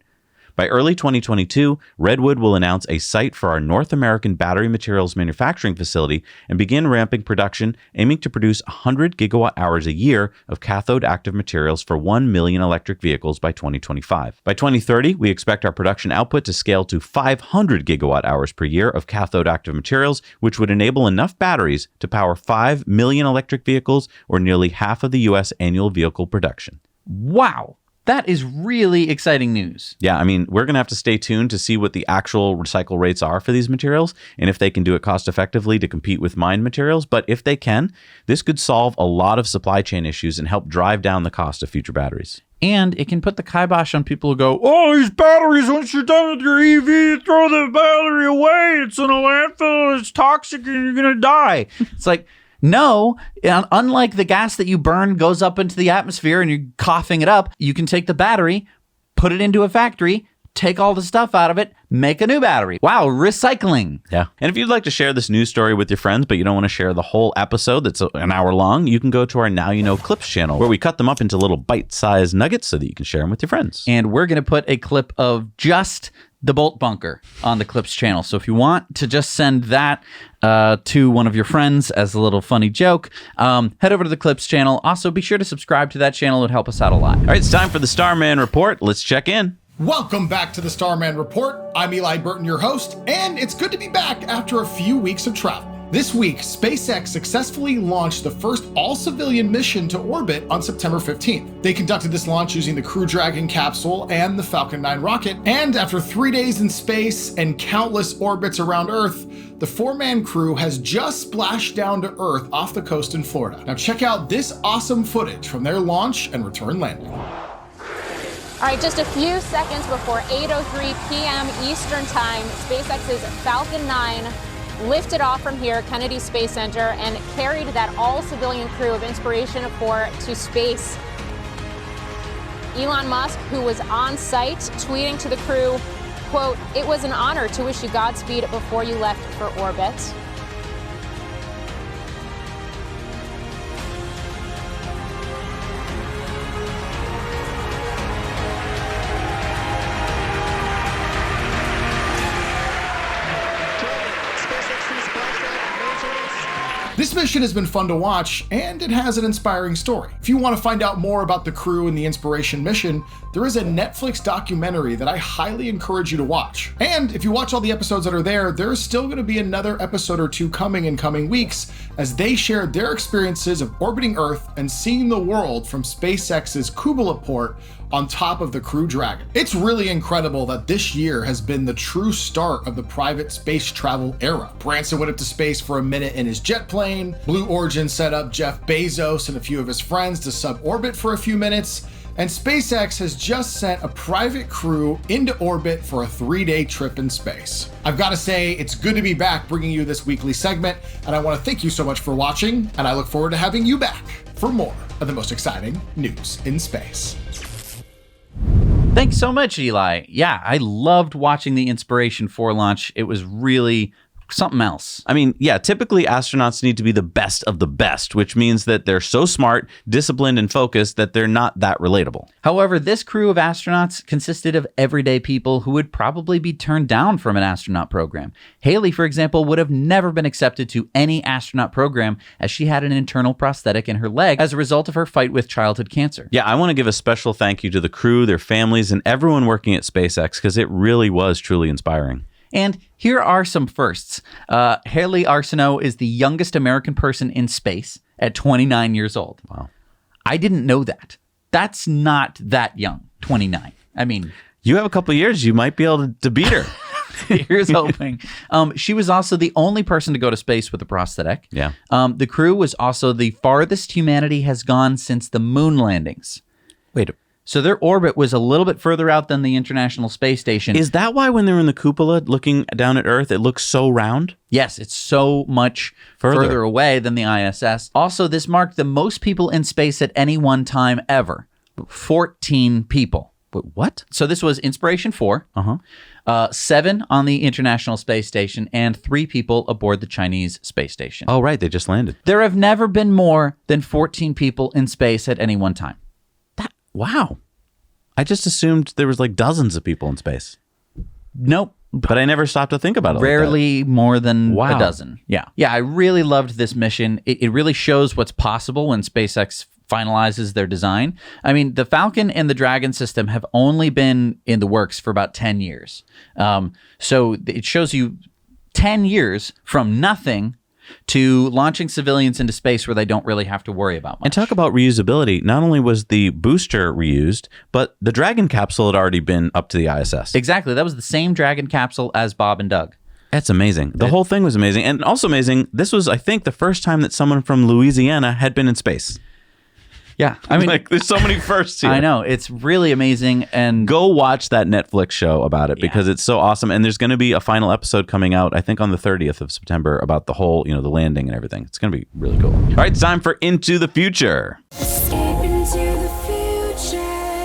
By early 2022, Redwood will announce a site for our North American battery materials manufacturing facility and begin ramping production, aiming to produce 100 gigawatt hours a year of cathode active materials for 1 million electric vehicles by 2025. By 2030, we expect our production output to scale to 500 gigawatt hours per year of cathode active materials, which would enable enough batteries to power 5 million electric vehicles, or nearly half of the U.S. annual vehicle production. Wow. That is really exciting news. Yeah, I mean, we're going to have to stay tuned to see what the actual recycle rates are for these materials and if they can do it cost effectively to compete with mined materials. But if they can, this could solve a lot of supply chain issues and help drive down the cost of future batteries. And it can put the kibosh on people who go, oh, these batteries, once you're done with your EV, you throw the battery away. It's in a landfill, it's toxic, and you're going to die. It's like, no, unlike the gas that you burn goes up into the atmosphere and you're coughing it up, you can take the battery, put it into a factory, take all the stuff out of it, make a new battery. Wow, recycling. Yeah. And if you'd like to share this news story with your friends, but you don't want to share the whole episode that's an hour long, you can go to our Now You Know Clips channel, where we cut them up into little bite-sized nuggets so that you can share them with your friends. And we're going to put a clip of just the bolt bunker on the Clips channel. So if you want to just send that to one of your friends as a little funny joke, head over to the Clips channel. Also, be sure to subscribe to that channel. It would help us out a lot. All right, it's time for the Starman Report. Let's check in. Welcome back to the Starman Report. I'm Eli Burton, your host, and it's good to be back after a few weeks of travel. This week, SpaceX successfully launched the first all-civilian mission to orbit on September 15th. They conducted this launch using the Crew Dragon capsule and the Falcon 9 rocket, and after 3 days in space and countless orbits around Earth, the 4-man crew has just splashed down to Earth off the coast in Florida. Now check out this awesome footage from their launch and return landing. All right, just a few seconds before 8:03 p.m. Eastern Time, SpaceX's Falcon 9 lifted off from here, Kennedy Space Center, and carried that all-civilian crew of Inspiration 4 to space. Elon Musk, who was on site, tweeting to the crew, quote, "It was an honor to wish you Godspeed before you left for orbit." This mission has been fun to watch, and it has an inspiring story. If you want to find out more about the crew and the Inspiration mission, there is a Netflix documentary that I highly encourage you to watch. And if you watch all the episodes that are there, there's still going to be another episode or two coming in coming weeks, as they share their experiences of orbiting Earth and seeing the world from SpaceX's Kubala port on top of the Crew Dragon. It's really incredible that this year has been the true start of the private space travel era. Branson went up to space for a minute in his jet plane. Blue Origin set up Jeff Bezos and a few of his friends to suborbit for a few minutes. And SpaceX has just sent a private crew into orbit for a 3-day trip in space. I've got to say, it's good to be back bringing you this weekly segment, and I want to thank you so much for watching, and I look forward to having you back for more of the most exciting news in space. Thanks so much, Eli. Yeah, I loved watching the Inspiration 4 launch. It was really something else. I mean, yeah, typically astronauts need to be the best of the best, which means that they're so smart, disciplined, and focused that they're not that relatable. However, this crew of astronauts consisted of everyday people who would probably be turned down from an astronaut program. Haley, for example, would have never been accepted to any astronaut program as she had an internal prosthetic in her leg as a result of her fight with childhood cancer. Yeah, I want to give a special thank you to the crew, their families, and everyone working at SpaceX, because it really was truly inspiring. And here are some firsts. Haley Arsenault is the youngest American person in space at 29 years old. Wow. I didn't know that. That's not that young, 29. I mean, you have a couple of years, you might be able to beat her. Here's hoping. She was also the only person to go to space with a prosthetic. Yeah. The crew was also the farthest humanity has gone since the moon landings. Wait, so their orbit was a little bit further out than the International Space Station. is that why when they're in the cupola looking down at Earth, it looks so round? Yes, it's so much further away than the ISS. Also, this marked the most people in space at any one time ever. 14 people. Wait, what? So this was Inspiration 4, 7 on the International Space Station, and 3 people aboard the Chinese space station. Oh, right, they just landed. There have never been more than 14 people in space at any one time. Wow. I just assumed there was like dozens of people in space. Nope. But I never stopped to think about it. Rarely more than Wow. a dozen. Yeah. Yeah, I really loved this mission. It really shows what's possible when SpaceX finalizes their design. I mean, the Falcon and the Dragon system have only been in the works for about 10 years. So it shows you 10 years from nothing to launching civilians into space where they don't really have to worry about much. And talk about reusability. Not only was the booster reused, but the Dragon capsule had already been up to the ISS. Exactly. That was the same Dragon capsule as Bob and Doug. That's amazing. The whole thing was amazing. And also amazing, this was, I think, the first time that someone from Louisiana had been in space. Yeah. I mean, like, there's so many firsts here. I know. It's really amazing. And Go watch that Netflix show about it because it's so awesome. And there's going to be a final episode coming out, I think, on the 30th of September about the whole, the landing and everything. It's going to be really cool. All right, it's time for Into the Future.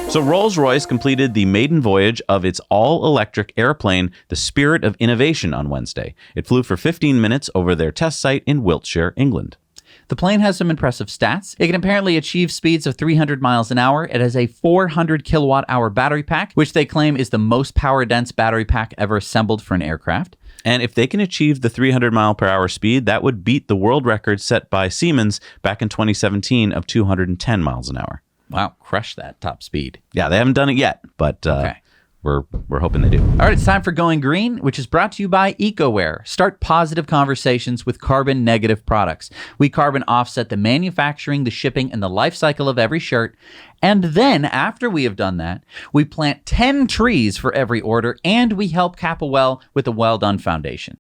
So Rolls-Royce completed the maiden voyage of its all-electric airplane, the Spirit of Innovation, on Wednesday. It flew for 15 minutes over their test site in Wiltshire, England. the plane has some impressive stats. It can apparently achieve speeds of 300 miles an hour. It has a 400 kilowatt hour battery pack, which they claim is the most power-dense battery pack ever assembled for an aircraft. And if they can achieve the 300 mile per hour speed, that would beat the world record set by Siemens back in 2017 of 210 miles an hour. Wow, crush that top speed. Yeah, they haven't done it yet, but Okay. we're hoping they do. All right, it's time for Going Green, which is brought to you by EcoWare. Start positive conversations with carbon negative products. We carbon offset the manufacturing, the shipping, and the life cycle of every shirt. And then, after we have done that, we plant 10 trees for every order, and we help cap a well with a Well Done Foundation.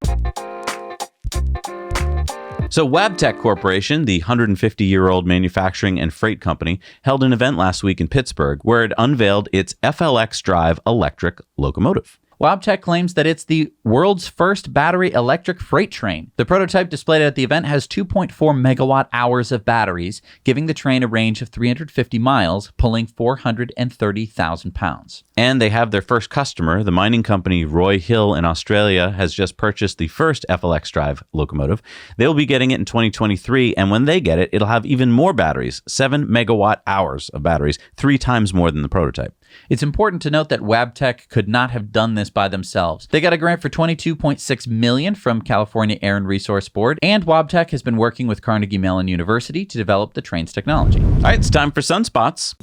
So Wabtec Corporation, the 150-year-old manufacturing and freight company, held an event last week in Pittsburgh where it unveiled its FLX Drive electric locomotive. Wabtec claims that it's the world's first battery electric freight train. The prototype displayed at the event has 2.4 megawatt hours of batteries, giving the train a range of 350 miles, pulling 430,000 pounds. And they have their first customer. The mining company Roy Hill in Australia has just purchased the first FLX Drive locomotive. They'll be getting it in 2023, and when they get it, it'll have even more batteries, 7 megawatt hours of batteries, 3 times more than the prototype. It's important to note that Wabtec could not have done this by themselves. They got a grant for $22.6 million from California Air and Resource Board, and Wabtec has been working with Carnegie Mellon University to develop the train's technology. All right, it's time for Sunspots.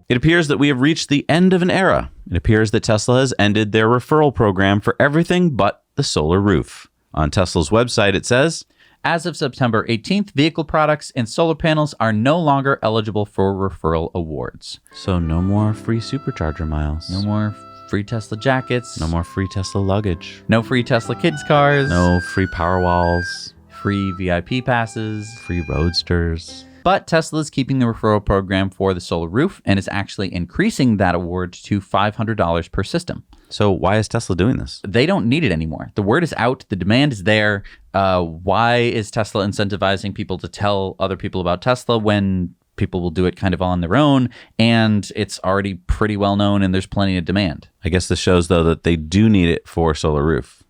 It appears that we have reached the end of an era. It appears that Tesla has ended their referral program for everything but the solar roof. On Tesla's website, it says, As of September 18th, vehicle products and solar panels are no longer eligible for referral awards. so no more free Supercharger miles. No more free Tesla jackets. No more free Tesla luggage. No free Tesla kids cars. No free Powerwalls. free VIP passes. Free Roadsters. But Tesla is keeping the referral program for the solar roof and is actually increasing that award to $500 per system. So why is Tesla doing this? They don't need it anymore. The word is out. The demand is there. Why is Tesla incentivizing people to tell other people about Tesla when people will do it kind of on their own? And it's already pretty well known and there's plenty of demand. I guess this shows, though, that they do need it for solar roof.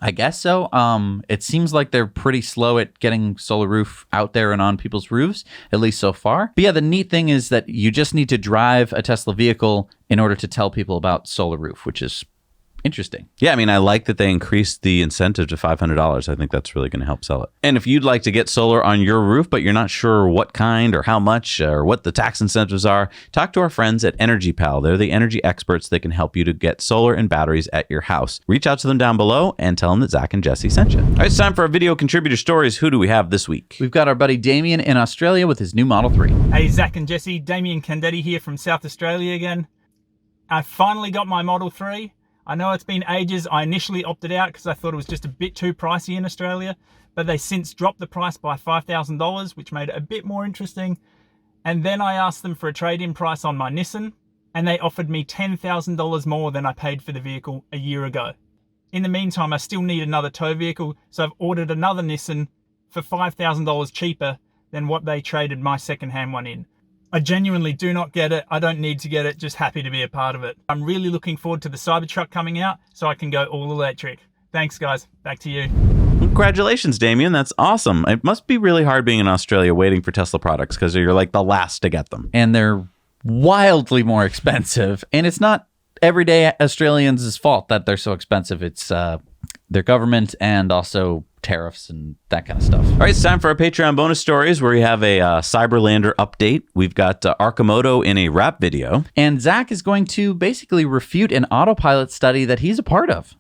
I guess so. It seems like they're pretty slow at getting solar roof out there and on people's roofs, at least so far. But yeah, the neat thing is that you just need to drive a Tesla vehicle in order to tell people about solar roof, which is interesting. Yeah, I mean, I like that they increased the incentive to $500. I think that's really going to help sell it. And if you'd like to get solar on your roof, but you're not sure what kind or how much or what the tax incentives are, talk to our friends at Energy Pal. They're the energy experts that can help you to get solar and batteries at your house. Reach out to them down below and tell them that Zach and Jesse sent you. All right, it's time for our video contributor stories. Who do we have this week? We've got our buddy Damien in Australia with his new Model 3. Hey, Zach and Jesse, Damien Candetti here from South Australia again. I finally got my Model 3. I know it's been ages. I initially opted out because I thought it was just a bit too pricey in Australia, but they since dropped the price by $5,000, which made it a bit more interesting. And then I asked them for a trade-in price on my Nissan, and they offered me $10,000 more than I paid for the vehicle a year ago. In the meantime, I still need another tow vehicle, so I've ordered another Nissan for $5,000 cheaper than what they traded my second-hand one in. I genuinely do not get it. I don't need to get it, just happy to be a part of it. I'm really looking forward to the Cybertruck coming out so I can go all electric. Thanks, guys. Back to you. Congratulations, Damien. That's awesome. It must be really hard being in Australia waiting for Tesla products because you're like the last to get them. And they're wildly more expensive. And it's not everyday Australians' fault that they're so expensive. It's their government and also tariffs and that kind of stuff. All right, it's time for our Patreon bonus stories where we have a Cyberlander update. We've got Arkamoto in a rap video. And Zach is going to basically refute an autopilot study that he's a part of.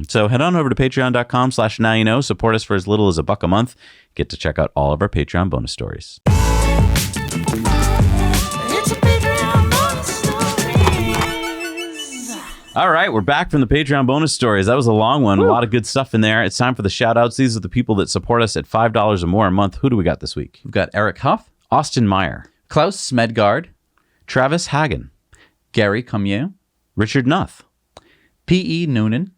So head on over to patreon.com/nowyouknow. Support us for as little as $1 a month. Get to check out all of our Patreon bonus stories. All right, we're back from the Patreon bonus stories. That was a long one. Woo. A lot of good stuff in there. It's time for the shout outs. These are the people that support us at $5 or more a month. Who do we got this week? We've got Eric Huff, Austin Meyer, Klaus Smedgard, Travis Hagen, Gary Comier, Richard Nuth, P.E. Noonan,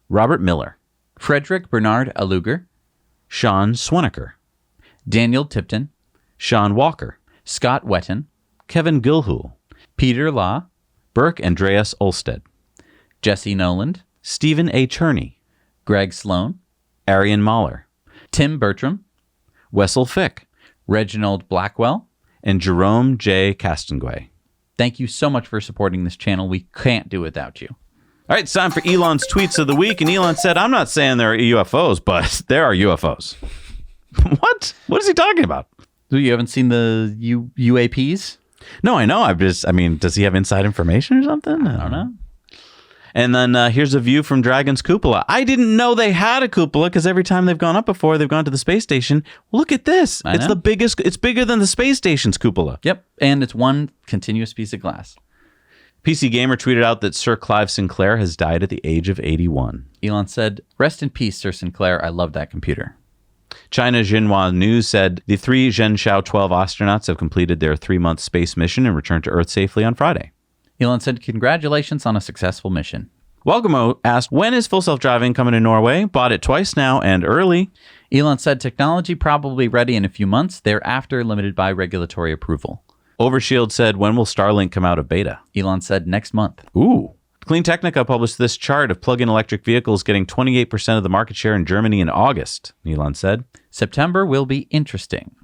Robert Miller, Frederick Bernard Aluger, Sean Swaniker, Daniel Tipton, Sean Walker, Scott Wetton, Kevin Gilhool, Peter Law, Burke Andreas Olsted, Jesse Noland, Stephen A. Cherney, Greg Sloan, Arian Mahler, Tim Bertram, Wessel Fick, Reginald Blackwell, and Jerome J. Castanguay. Thank you so much for supporting this channel. We can't do without you. All right, it's time for Elon's tweets of the week. And Elon said, I'm not saying there are UFOs, but there are UFOs. What? What is he talking about? So you haven't seen the UAPs? No, I know. Does he have inside information or something? I don't know. And then here's a view from Dragon's cupola. I didn't know they had a cupola because every time they've gone up before, they've gone to the space station. Look at this. It's the biggest. It's bigger than the space station's cupola. Yep. And it's one continuous piece of glass. PC Gamer tweeted out that Sir Clive Sinclair has died at the age of 81. Elon said, rest in peace, Sir Sinclair. I love that computer. China Xinhua News said the 3 Zhenzhou 12 astronauts have completed their 3-month space mission and returned to Earth safely on Friday. Elon said, congratulations on a successful mission. Welcome asked, when is full self-driving coming to Norway? Bought it twice now and early. Elon said, technology probably ready in a few months, thereafter limited by regulatory approval. Overshield said, when will Starlink come out of beta? Elon said, next month. Ooh. Clean Technica published this chart of plug-in electric vehicles getting 28% of the market share in Germany in August. Elon said, September will be interesting.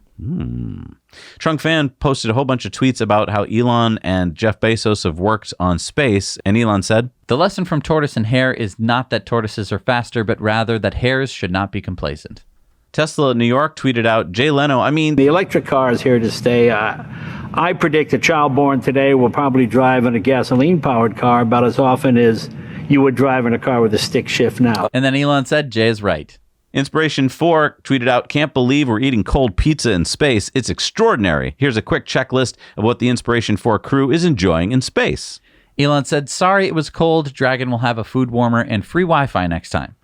Trunk Fan posted a whole bunch of tweets about how Elon and Jeff Bezos have worked on space, and Elon said, the lesson from Tortoise and Hare is not that tortoises are faster, but rather that hares should not be complacent. Tesla New York tweeted out, Jay Leno, the electric car is here to stay. I predict a child born today will probably drive in a gasoline-powered car about as often as you would drive in a car with a stick shift now. And then Elon said, Jay is right. Inspiration 4 tweeted out, can't believe we're eating cold pizza in space. It's extraordinary. Here's a quick checklist of what the Inspiration 4 crew is enjoying in space. Elon said, sorry it was cold. Dragon will have a food warmer and free Wi-Fi next time.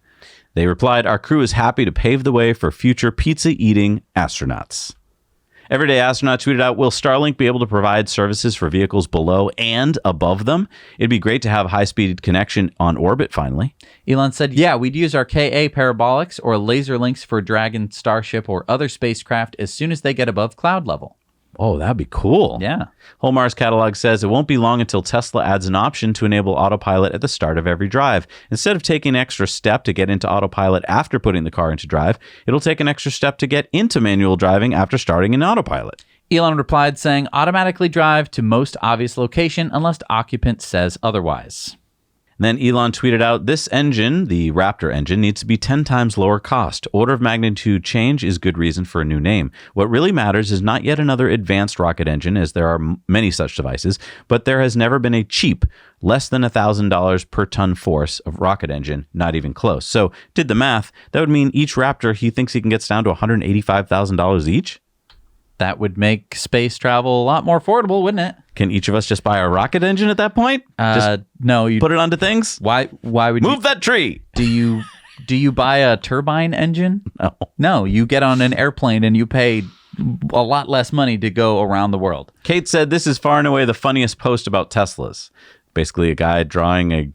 They replied, our crew is happy to pave the way for future pizza-eating astronauts. Everyday Astronaut tweeted out, will Starlink be able to provide services for vehicles below and above them? It'd be great to have a high-speed connection on orbit finally. Elon said, yeah, we'd use our KA parabolics or laser links for Dragon, Starship, or other spacecraft as soon as they get above cloud level. Oh, that'd be cool. Yeah. Holmar's catalog says it won't be long until Tesla adds an option to enable autopilot at the start of every drive. Instead of taking an extra step to get into autopilot after putting the car into drive, it'll take an extra step to get into manual driving after starting in autopilot. Elon replied saying, automatically drive to most obvious location unless the occupant says otherwise. Then Elon tweeted out, this engine, the Raptor engine, needs to be 10 times lower cost. Order of magnitude change is good reason for a new name. What really matters is not yet another advanced rocket engine, as there are many such devices, but there has never been a cheap, less than $1,000 per ton force of rocket engine, not even close. So, did the math, that would mean each Raptor he thinks he can get down to $185,000 each? That would make space travel a lot more affordable, wouldn't it? Can each of us just buy a rocket engine at that point? No, you put it onto things. Why would move that tree? Do you buy a turbine engine? No. You get on an airplane and you pay a lot less money to go around the world. Kate said this is far and away the funniest post about Teslas. Basically, a guy drawing a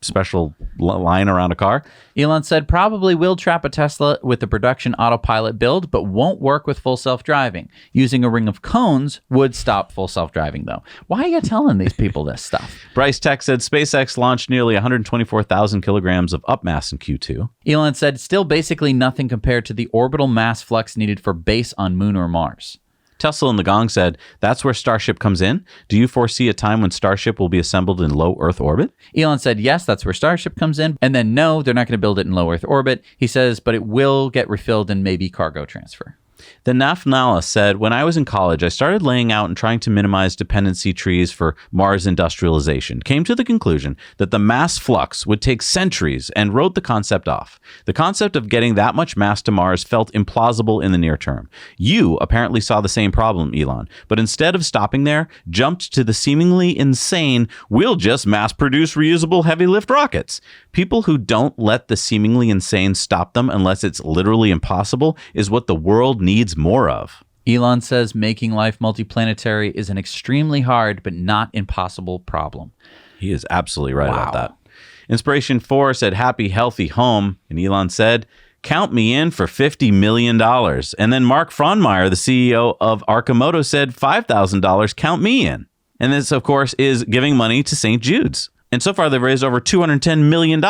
special line around a car. Elon said probably will trap a Tesla with the production autopilot build, but won't work with full self-driving. Using a ring of cones would stop full self-driving, though. Why are you telling these people this stuff? Bryce Tech said SpaceX launched nearly 124,000 kilograms of upmass in Q2. Elon said still basically nothing compared to the orbital mass flux needed for base on Moon or Mars. Tesla and the Gong said, that's where Starship comes in. Do you foresee a time when Starship will be assembled in low Earth orbit? Elon said, yes, that's where Starship comes in. And then, no, they're not going to build it in low Earth orbit. He says, but it will get refilled and maybe cargo transfer. Then Nafnala said, when I was in college, I started laying out and trying to minimize dependency trees for Mars industrialization. Came to the conclusion that the mass flux would take centuries and wrote the concept off. The concept of getting that much mass to Mars felt implausible in the near term. You apparently saw the same problem, Elon, but instead of stopping there, jumped to the seemingly insane, we'll just mass produce reusable heavy lift rockets. People who don't let the seemingly insane stop them unless it's literally impossible is what the world needs more of. Elon says making life multiplanetary is an extremely hard but not impossible problem. He is absolutely right about that. Inspiration 4 said, happy, healthy home. And Elon said, count me in for $50 million. And then Mark Frohnmeyer, the CEO of Arcimoto, said $5,000, count me in. And this, of course, is giving money to St. Jude's. And so far, they've raised over $210 million.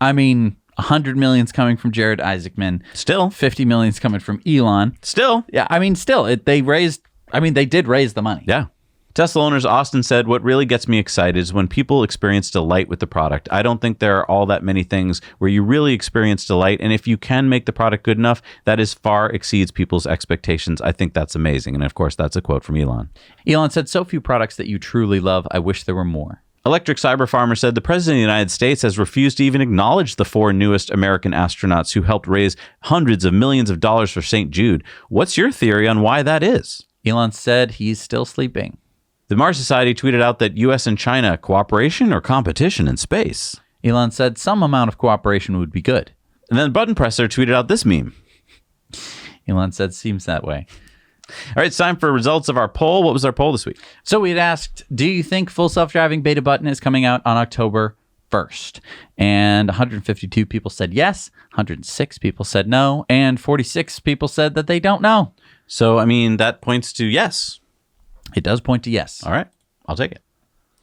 I mean, $100 million's coming from Jared Isaacman. Still. $50 million's coming from Elon. Still. Yeah, I mean, still. They did raise the money. Yeah. Tesla owners Austin said, what really gets me excited is when people experience delight with the product. I don't think there are all that many things where you really experience delight. And if you can make the product good enough, that is far exceeds people's expectations. I think that's amazing. And of course, that's a quote from Elon. Elon said, so few products that you truly love. I wish there were more. Electric Cyber Farmer said the President of the United States has refused to even acknowledge the 4 newest American astronauts who helped raise hundreds of millions of dollars for St. Jude. What's your theory on why that is? Elon said he's still sleeping. The Mars Society tweeted out that U.S. and China cooperation or competition in space. Elon said some amount of cooperation would be good. And then Button Presser tweeted out this meme. Elon said seems that way. All right, it's time for results of our poll. What was our poll this week? So we had asked, do you think full self-driving beta button is coming out on October 1st? And 152 people said yes, 106 people said no, and 46 people said that they don't know. So, I mean, that points to yes. It does point to yes. All right, I'll take it.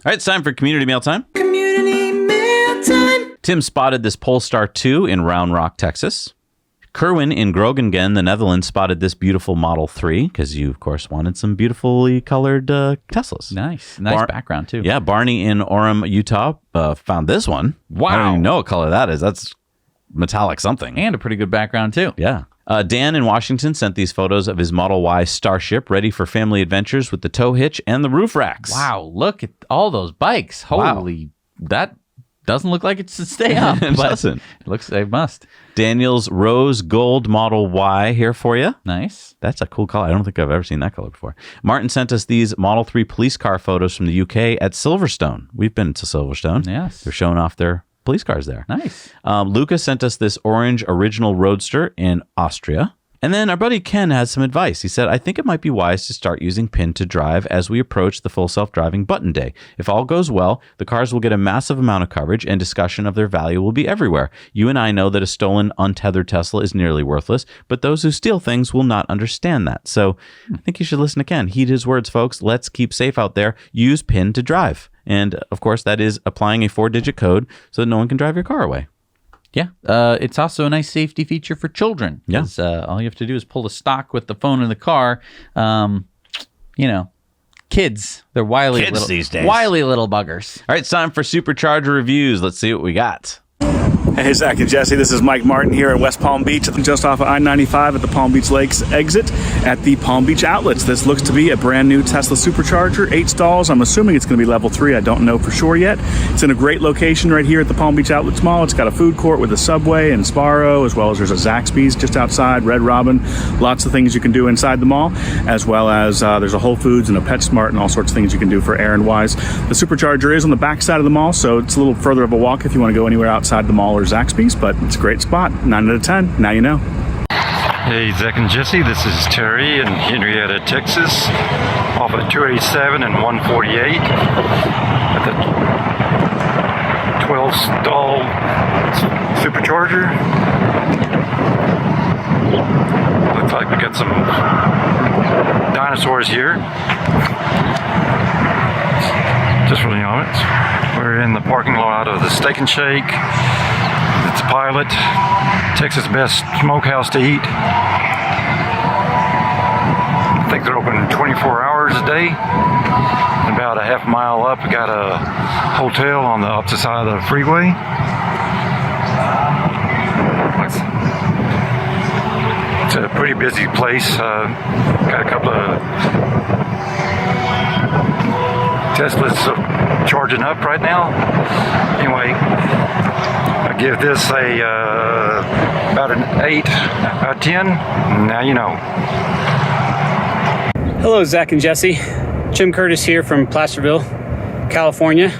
All right, it's time for Community Mail Time. Community Mail Time. Tim spotted this Polestar 2 in Round Rock, Texas. Kerwin in Groningen, the Netherlands, spotted this beautiful Model 3 because you, of course, wanted some beautifully colored Teslas. Nice background, too. Yeah, Barney in Orem, Utah, found this one. Wow. I don't even know what color that is. That's metallic something. And a pretty good background, too. Yeah. Dan in Washington sent these photos of his Model Y Starship ready for family adventures with the tow hitch and the roof racks. Wow, look at all those bikes. Holy, that doesn't look like it should stay up. It doesn't. It looks like it must. Daniel's Rose Gold Model Y here for you. Nice. That's a cool color. I don't think I've ever seen that color before. Martin sent us these Model 3 police car photos from the UK at Silverstone. We've been to Silverstone. Yes. They're showing off their police cars there. Nice. Lucas sent us this orange original Roadster in Austria. And then our buddy Ken has some advice. He said, I think it might be wise to start using PIN to drive as we approach the full self-driving button day. If all goes well, the cars will get a massive amount of coverage and discussion of their value will be everywhere. You and I know that a stolen, untethered Tesla is nearly worthless, but those who steal things will not understand that. So I think you should listen to Ken. Heed his words, folks. Let's keep safe out there. Use PIN to drive. And of course, that is applying a 4-digit code so that no one can drive your car away. Yeah, it's also a nice safety feature for children. Yeah. All you have to do is pull the stock with the phone in the car. Kids, they're wily these days. Wily little buggers. All right, it's time for Supercharger reviews. Let's see what we got. Hey, Zach and Jesse, this is Mike Martin here in West Palm Beach, just off of I-95 at the Palm Beach Lakes exit at the Palm Beach Outlets. This looks to be a brand new Tesla Supercharger, 8 stalls. I'm assuming it's going to be level 3. I don't know for sure yet. It's in a great location right here at the Palm Beach Outlets Mall. It's got a food court with a Subway and Sparrow, as well as there's a Zaxby's just outside, Red Robin. Lots of things you can do inside the mall, as well as there's a Whole Foods and a PetSmart and all sorts of things you can do for errand-wise. The Supercharger is on the back side of the mall, so it's a little further of a walk if you want to go anywhere outside the mall or Zaxby's, but it's a great spot. 9 out of 10. Now you know. Hey, Zach and Jesse, this is Terry in Henrietta, Texas, off of 287 and 148 at the 12 12-stall Supercharger. Looks like we got some dinosaurs here. Just for the audience. We're in the parking lot of the Steak and Shake. It's a Pilot, Texas' best smokehouse to eat. I think they're open 24 hours a day. About a half mile up, we got a hotel on the opposite side of the freeway. It's a pretty busy place. Got a couple of Teslas charging up right now. Anyway, I give this about an 8 out of 10. Now you know. Hello, Zach and Jesse. Jim Curtis here from Placerville, California.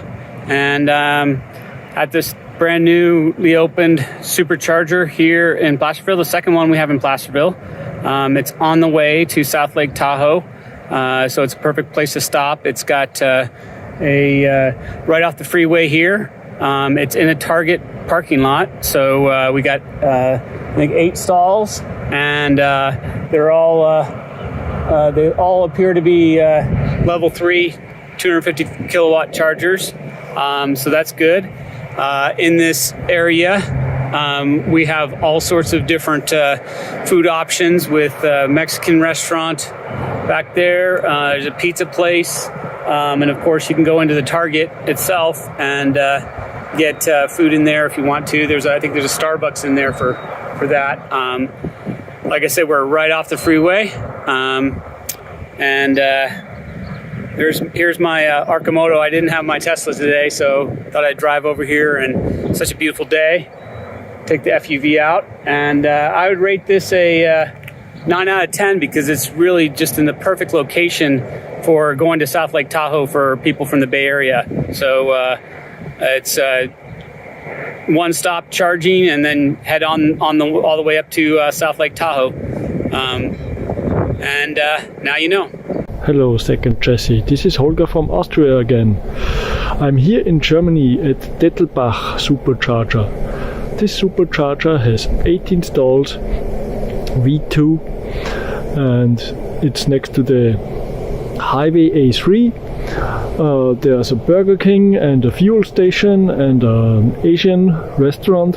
And at this brand newly opened Supercharger here in Placerville, the second one we have in Placerville. It's on the way to South Lake Tahoe. So it's a perfect place to stop. It's got right off the freeway here. It's in a Target parking lot. So we got, I think, 8 stalls, and they all appear to be level 3, 250 kilowatt chargers. So that's good. In this area, we have all sorts of different food options with a Mexican restaurant back there. There's a pizza place. And of course, you can go into the Target itself and get food in there if you want to. I think there's a Starbucks in there for that. Like I said, we're right off the freeway. Here's my Arcimoto. I didn't have my Tesla today, so thought I'd drive over here, and such a beautiful day. Take the FUV out, and I would rate this a 9 out of 10 because it's really just in the perfect location for going to South Lake Tahoe for people from the Bay Area. So it's one-stop charging, and then head all the way up to South Lake Tahoe. Now you know. Hello, Second Jesse. This is Holger from Austria again. I'm here in Germany at Dettelbach Supercharger. This supercharger has 18 stalls, V2, and it's next to the Highway A3. There's a Burger King and a fuel station and an Asian restaurant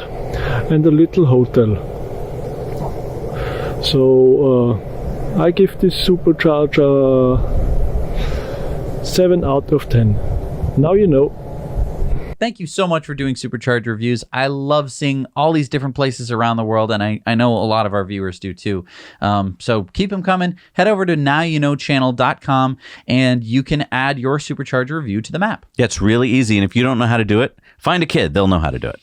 and a little hotel. So I give this supercharger 7 out of 10. Now you know. Thank you so much for doing Supercharger reviews. I love seeing all these different places around the world, and I know a lot of our viewers do too. So keep them coming. Head over to nowyouknowchannel.com, and you can add your Supercharger review to the map. Yeah, it's really easy, and if you don't know how to do it, find a kid. They'll know how to do it.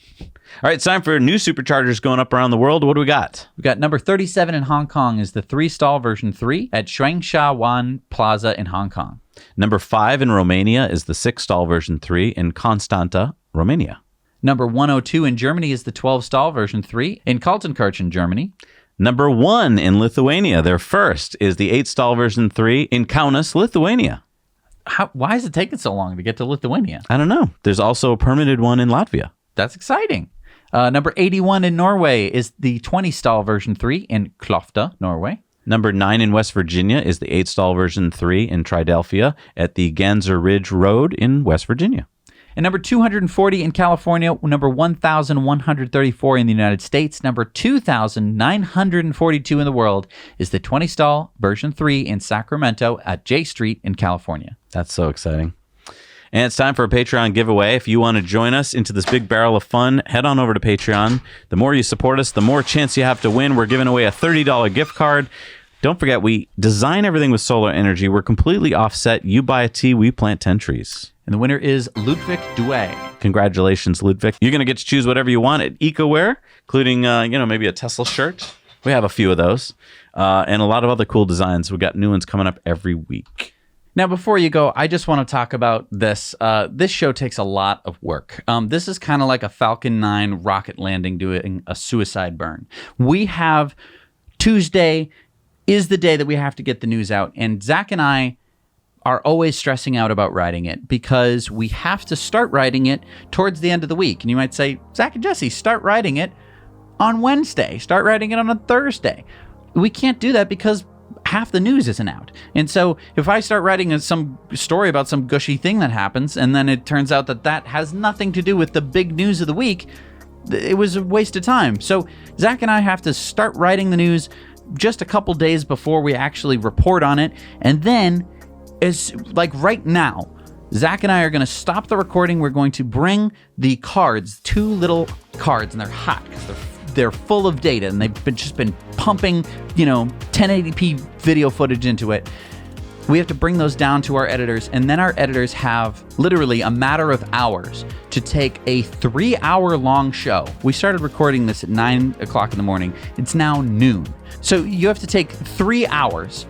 All right, it's time for new Superchargers going up around the world. What do we got? We got number 37 in Hong Kong is the 3-stall version 3 at Shuengsha Wan Plaza in Hong Kong. Number 5 in Romania is the 6-stall version 3 in Constanta, Romania. Number 102 in Germany is the 12-stall version 3 in Kaltenkirchen, Germany. Number 1 in Lithuania, their first, is the 8-stall version 3 in Kaunas, Lithuania. Why is it taking so long to get to Lithuania? I don't know. There's also a permitted one in Latvia. That's exciting. Number 81 in Norway is the 20-stall version 3 in Klofta, Norway. Number 9 in West Virginia is the 8-stall version 3 in Tridelphia at the Ganser Ridge Road in West Virginia. And number 240 in California, number 1,134 in the United States, number 2,942 in the world is the 20-stall version 3 in Sacramento at J Street in California. That's so exciting. And it's time for a Patreon giveaway. If you want to join us into this big barrel of fun, head on over to Patreon. The more you support us, the more chance you have to win. We're giving away a $30 gift card. Don't forget, we design everything with solar energy. We're completely offset. You buy a tea, we plant 10 trees. And the winner is Ludwig Douay. Congratulations, Ludwig. You're going to get to choose whatever you want at EcoWare, including, maybe a Tesla shirt. We have a few of those. And a lot of other cool designs. We got new ones coming up every week. Now, before you go, I just want to talk about this. This show takes a lot of work. This is kind of like a Falcon 9 rocket landing doing a suicide burn. We have Tuesday is the day that we have to get the news out. And Zach and I are always stressing out about writing it because we have to start writing it towards the end of the week. And you might say, Zach and Jesse, start writing it on Wednesday. Start writing it on a Thursday. We can't do that because half the news isn't out. And so if I start writing some story about some gushy thing that happens, and then it turns out that that has nothing to do with the big news of the week, it was a waste of time. So Zach and I have to start writing the news just a couple days before we actually report on it. And then, as like right now, Zach and I are going to stop the recording. We're going to bring the cards, 2 little cards, and they're hot because they're full of data, and they've just been pumping, 1080p video footage into it. We have to bring those down to our editors, and then our editors have literally a matter of hours to take a 3-hour-long show. We started recording this at 9 o'clock in the morning. It's now noon. So you have to take 3 hours,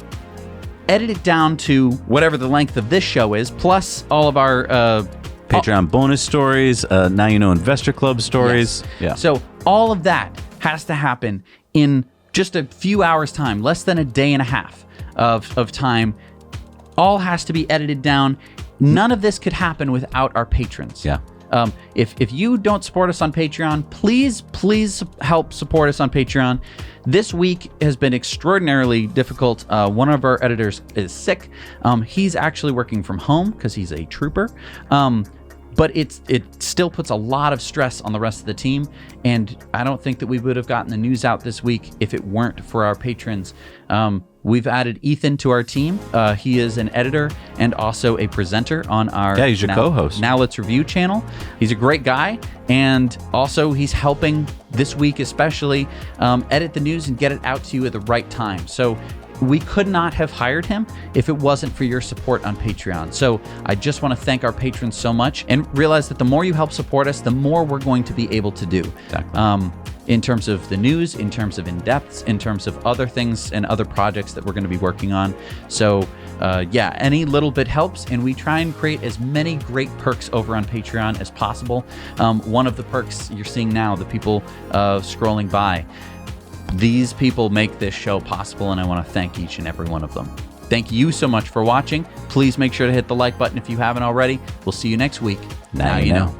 edit it down to whatever the length of this show is, plus all of our Patreon bonus stories, Now You Know Investor Club stories. Yes. Yeah. So all of that has to happen in just a few hours' time, less than a day and a half of time. All has to be edited down. None of this could happen without our patrons. Yeah. If you don't support us on Patreon, please help support us on Patreon. This week has been extraordinarily difficult. One of our editors is sick. He's actually working from home because he's a trooper. But it still puts a lot of stress on the rest of the team, and I don't think that we would have gotten the news out this week if it weren't for our patrons. We've added Ethan to our team. He is an editor and also a presenter on our he's your co-host. Now Let's Review channel. He's a great guy, and also he's helping this week especially edit the news and get it out to you at the right time. So we could not have hired him if it wasn't for your support on Patreon. So I just want to thank our patrons so much, and realize that the more you help support us, the more we're going to be able to do. Exactly. In terms of the news, in terms of in-depths, in terms of other things and other projects that we're going to be working on. So any little bit helps, and we try and create as many great perks over on Patreon as possible. One of the perks you're seeing now, the people scrolling by, these people make this show possible, and I want to thank each and every one of them. Thank you so much for watching. Please make sure to hit the like button if you haven't already. We'll see you next week. Now you know.